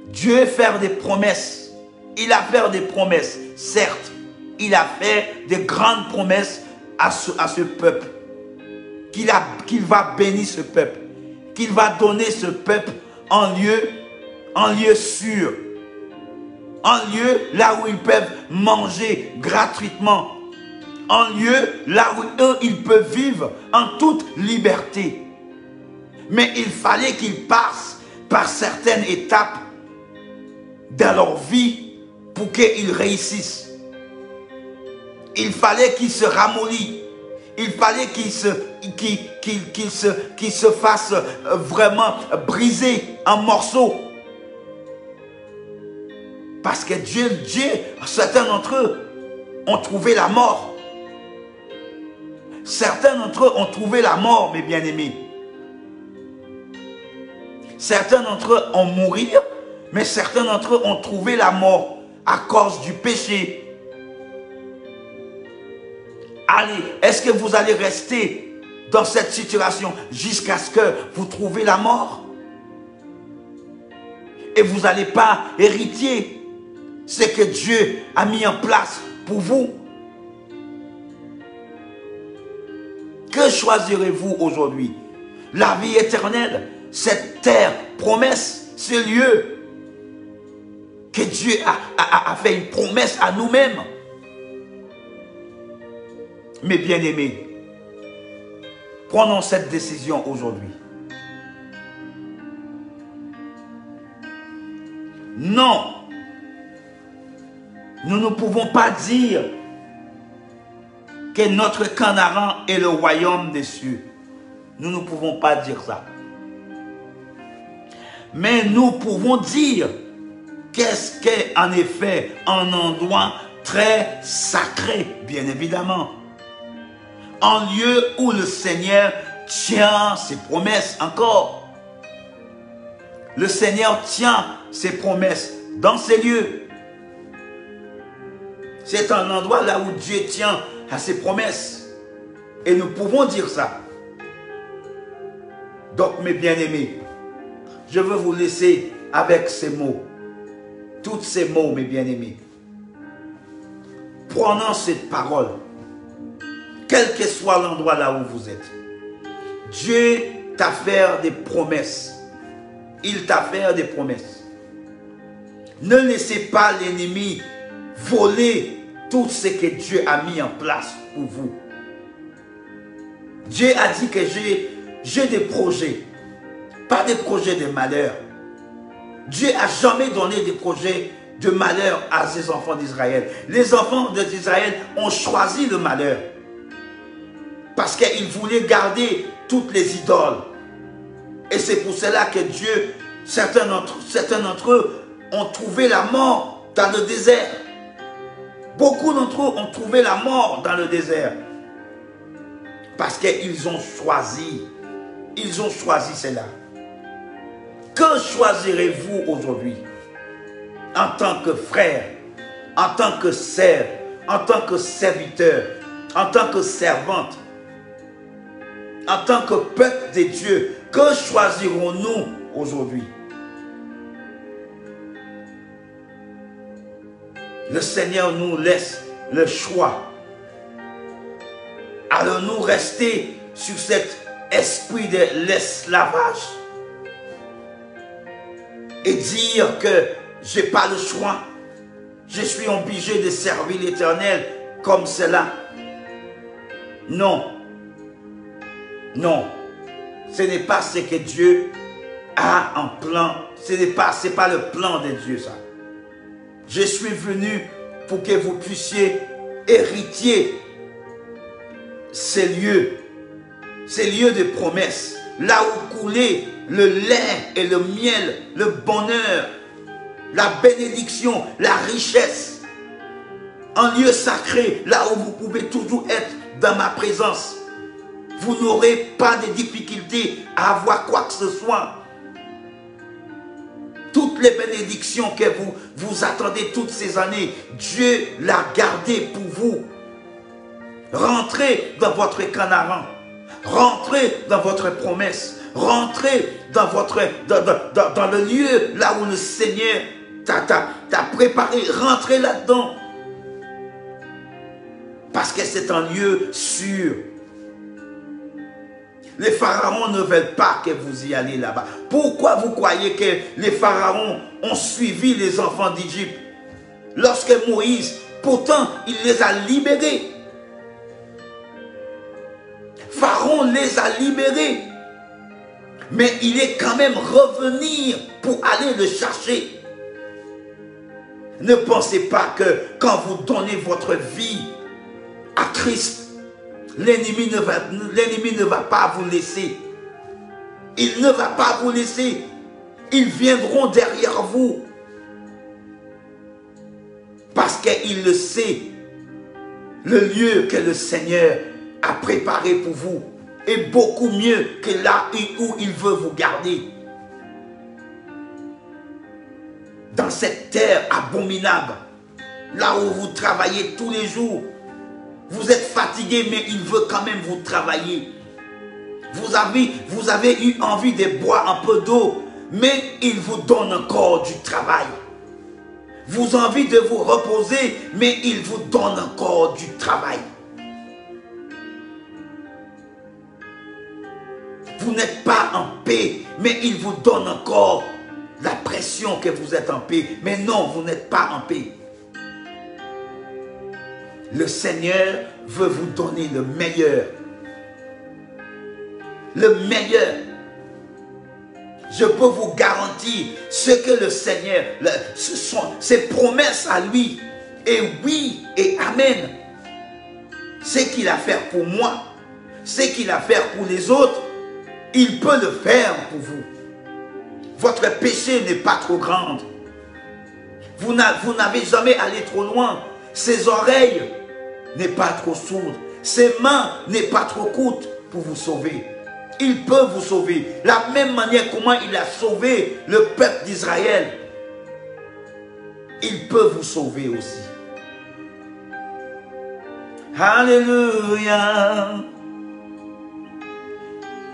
Speaker 2: Dieu fait des promesses. Il a fait des promesses, certes. Il a fait de grandes promesses à ce peuple. Qu'il va bénir ce peuple. Qu'il va donner ce peuple en lieu sûr. En lieu là où ils peuvent manger gratuitement. En lieu là où eux, ils peuvent vivre en toute liberté. Mais il fallait qu'ils passent par certaines étapes dans leur vie pour qu'ils réussissent. Il fallait qu'ils se ramollissent. Il fallait qu'ils se fassent vraiment briser en morceaux. Parce que Dieu, certains d'entre eux ont trouvé la mort. Certains d'entre eux ont trouvé la mort, mes bien-aimés. Certains d'entre eux ont mouru, mais certains d'entre eux ont trouvé la mort à cause du péché. Allez, est-ce que vous allez rester dans cette situation jusqu'à ce que vous trouviez la mort? Et vous n'allez pas hériter ce que Dieu a mis en place pour vous? Que choisirez-vous aujourd'hui? La vie éternelle, cette terre promesse, ce lieu que Dieu a fait une promesse à nous-mêmes. Mes bien-aimés, prenons cette décision aujourd'hui. Non, nous ne pouvons pas dire que notre Canaan est le royaume des cieux. Nous ne pouvons pas dire ça. Mais nous pouvons dire qu'est-ce qu'est en effet un endroit très sacré, bien évidemment. Un lieu où le Seigneur tient ses promesses encore. Le Seigneur tient ses promesses dans ces lieux. C'est un endroit là où Dieu tient à ses promesses. Et nous pouvons dire ça. Donc, mes bien-aimés, je veux vous laisser avec ces mots. Tous ces mots, mes bien-aimés. Prenons cette parole. Quel que soit l'endroit là où vous êtes. Dieu t'a fait des promesses. Il t'a fait des promesses. Ne laissez pas l'ennemi voler tout ce que Dieu a mis en place pour vous. Dieu a dit que j'ai des projets, pas des projets de malheur. Dieu n'a jamais donné des projets de malheur à ses enfants d'Israël. Les enfants d'Israël ont choisi le malheur parce qu'ils voulaient garder toutes les idoles. Et c'est pour cela que Dieu, certains d'entre eux ont trouvé la mort dans le désert. Beaucoup d'entre eux ont trouvé la mort dans le désert. Parce qu'ils ont choisi. Ils ont choisi cela. Que choisirez-vous aujourd'hui? En tant que frère, en tant que sœur, en tant que serviteur, en tant que servante, en tant que peuple de Dieu, que choisirons-nous aujourd'hui? Le Seigneur nous laisse le choix. Allons-nous rester sur cet esprit de l'esclavage et dire que je n'ai pas le choix, je suis obligé de servir l'Éternel comme cela? Non. Non. Ce n'est pas ce que Dieu a en plan. Ce n'est pas le plan de Dieu, ça. Je suis venu pour que vous puissiez hériter ces lieux de promesses, là où coulait le lait et le miel, le bonheur, la bénédiction, la richesse. Un lieu sacré, là où vous pouvez toujours être dans ma présence. Vous n'aurez pas de difficulté à avoir quoi que ce soit. Toutes les bénédictions que vous attendez toutes ces années, Dieu l'a gardé pour vous. Rentrez dans votre Canaan. Rentrez dans votre promesse. Rentrez dans le lieu là où le Seigneur t'a préparé. Rentrez là-dedans. Parce que c'est un lieu sûr. Les pharaons ne veulent pas que vous y allez là-bas. Pourquoi vous croyez que les pharaons ont suivi les enfants d'Égypte? Lorsque Moïse, pourtant, il les a libérés. Pharaon les a libérés. Mais il est quand même revenu pour aller le chercher. Ne pensez pas que quand vous donnez votre vie à Christ, l'ennemi ne va pas vous laisser. Il ne va pas vous laisser. Ils viendront derrière vous. Parce qu'il le sait. Le lieu que le Seigneur a préparé pour vous est beaucoup mieux que là où il veut vous garder. Dans cette terre abominable, là où vous travaillez tous les jours. Vous êtes fatigué, mais il veut quand même vous travailler. Vous avez eu envie de boire un peu d'eau, mais il vous donne encore du travail. Vous avez envie de vous reposer, mais il vous donne encore du travail. Vous n'êtes pas en paix, mais il vous donne encore la pression que vous êtes en paix. Mais non, vous n'êtes pas en paix. Le Seigneur veut vous donner le meilleur. Le meilleur. Je peux vous garantir ce que le Seigneur, ses promesses à lui, et oui et amen. Ce qu'il a fait pour moi, ce qu'il a fait pour les autres, il peut le faire pour vous. Votre péché n'est pas trop grand. Vous n'avez jamais allé trop loin. Ses oreilles n'est pas trop sourde. Ses mains n'est pas trop courtes pour vous sauver. Il peut vous sauver. La même manière comment il a sauvé le peuple d'Israël, il peut vous sauver aussi. Alléluia.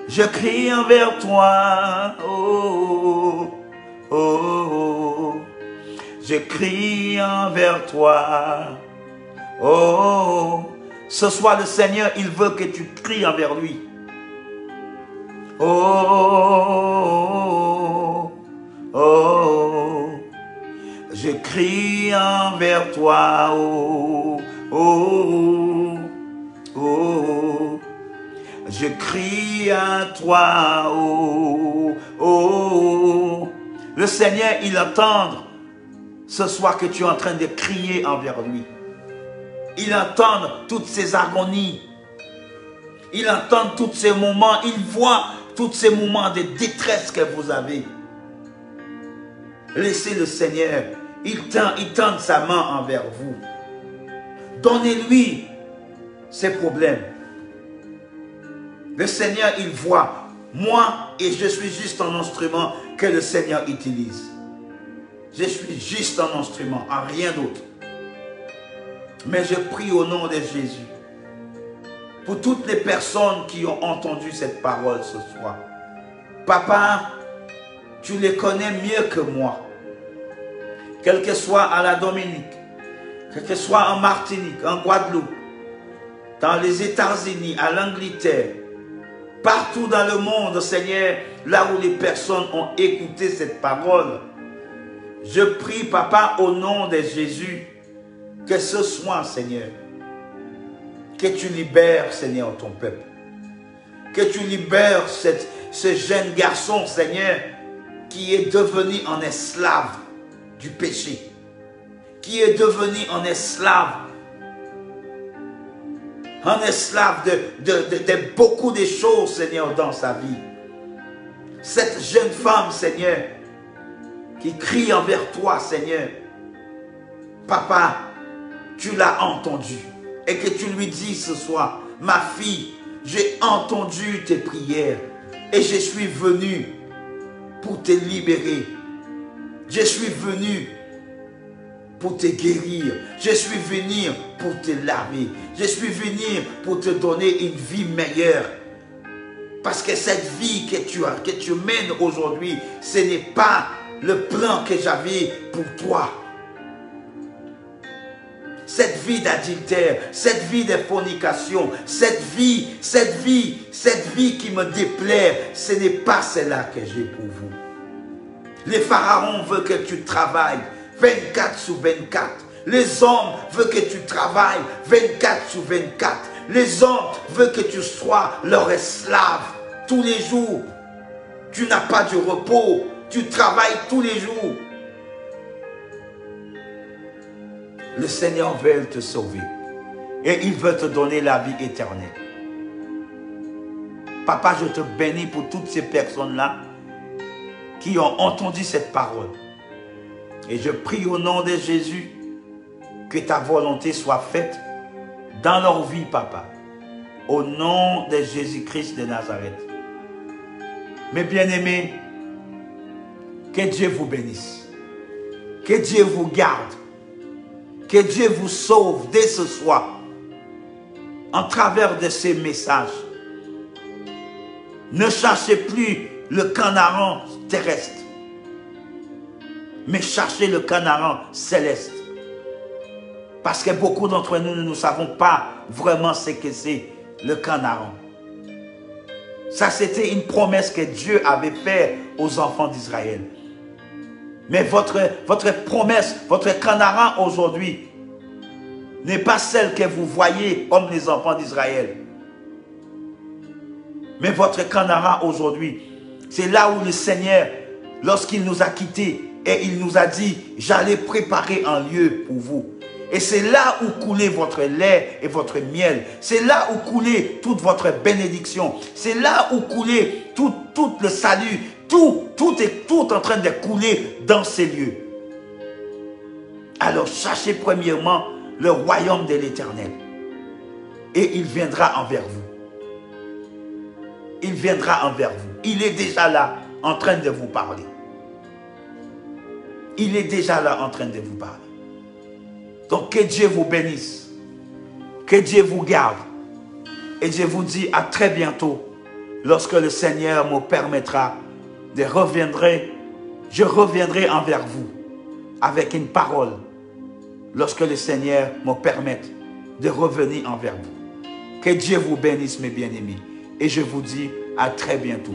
Speaker 2: Je crie envers toi. Oh, oh, oh. Je crie envers toi. Oh, ce soir le Seigneur, il veut que tu cries envers lui. Oh, oh, oh, je crie envers toi. Oh, oh, oh, je crie à toi. Oh, oh, le Seigneur, il entend ce soir que tu es en train de crier envers lui. Il entend toutes ces agonies. Il entend tous ces moments. Il voit tous ces moments de détresse que vous avez. Laissez le Seigneur. Il tend sa main envers vous. Donnez-lui ses problèmes. Le Seigneur, il voit. Moi, et je suis juste un instrument que le Seigneur utilise. Je suis juste un instrument, en rien d'autre. Mais je prie au nom de Jésus pour toutes les personnes qui ont entendu cette parole ce soir. Papa, tu les connais mieux que moi. Quel que soit à la Dominique, quel que soit en Martinique, en Guadeloupe, dans les États-Unis, à l'Angleterre, partout dans le monde, Seigneur, là où les personnes ont écouté cette parole, je prie, Papa, au nom de Jésus, que ce soit, Seigneur, que tu libères, Seigneur, ton peuple. Que tu libères ce jeune garçon, Seigneur, qui est devenu un esclave du péché. Qui est devenu un esclave de beaucoup de choses, Seigneur, dans sa vie. Cette jeune femme, Seigneur, qui crie envers toi, Seigneur. Papa, tu l'as entendu. Et que tu lui dis ce soir, ma fille, j'ai entendu tes prières. Et je suis venu pour te libérer. Je suis venu pour te guérir. Je suis venu pour te laver. Je suis venu pour te donner une vie meilleure. Parce que cette vie que tu mènes aujourd'hui, ce n'est pas le plan que j'avais pour toi. Cette vie d'adultère, cette vie de fornication, cette vie qui me déplaît, ce n'est pas celle-là que j'ai pour vous. Les pharaons veulent que tu travailles 24 sur 24. Les hommes veulent que tu travailles 24 sur 24. Les hommes veulent que tu sois leur esclave tous les jours. Tu n'as pas de repos. Tu travailles tous les jours. Le Seigneur veut te sauver. Et il veut te donner la vie éternelle. Papa, je te bénis pour toutes ces personnes-là qui ont entendu cette parole. Et je prie au nom de Jésus que ta volonté soit faite dans leur vie, Papa. Au nom de Jésus-Christ de Nazareth. Mes bien-aimés, que Dieu vous bénisse. Que Dieu vous garde. Que Dieu vous sauve dès ce soir. En travers de ces messages. Ne cherchez plus le canaran terrestre. Mais cherchez le canaran céleste. Parce que beaucoup d'entre nous ne savons pas vraiment ce que c'est le canaran. Ça, c'était une promesse que Dieu avait faite aux enfants d'Israël. Mais votre promesse, votre canaran aujourd'hui, n'est pas celle que vous voyez comme les enfants d'Israël. Mais votre canaran aujourd'hui, c'est là où le Seigneur, lorsqu'il nous a quittés, et il nous a dit, j'allais préparer un lieu pour vous. Et c'est là où coulait votre lait et votre miel. C'est là où coulait toute votre bénédiction. C'est là où coulait tout le salut. Tout est en train de couler dans ces lieux. Alors cherchez premièrement le royaume de l'Éternel. Et il viendra envers vous. il viendra envers vous. Il est déjà là en train de vous parler. Il est déjà là en train de vous parler. Donc que Dieu vous bénisse. Que Dieu vous garde. Et je vous dis à très bientôt. Lorsque le Seigneur me permettra de revenir, je reviendrai envers vous avec une parole. Lorsque le Seigneur me permette de revenir envers vous. Que Dieu vous bénisse, mes bien-aimés. Et je vous dis à très bientôt.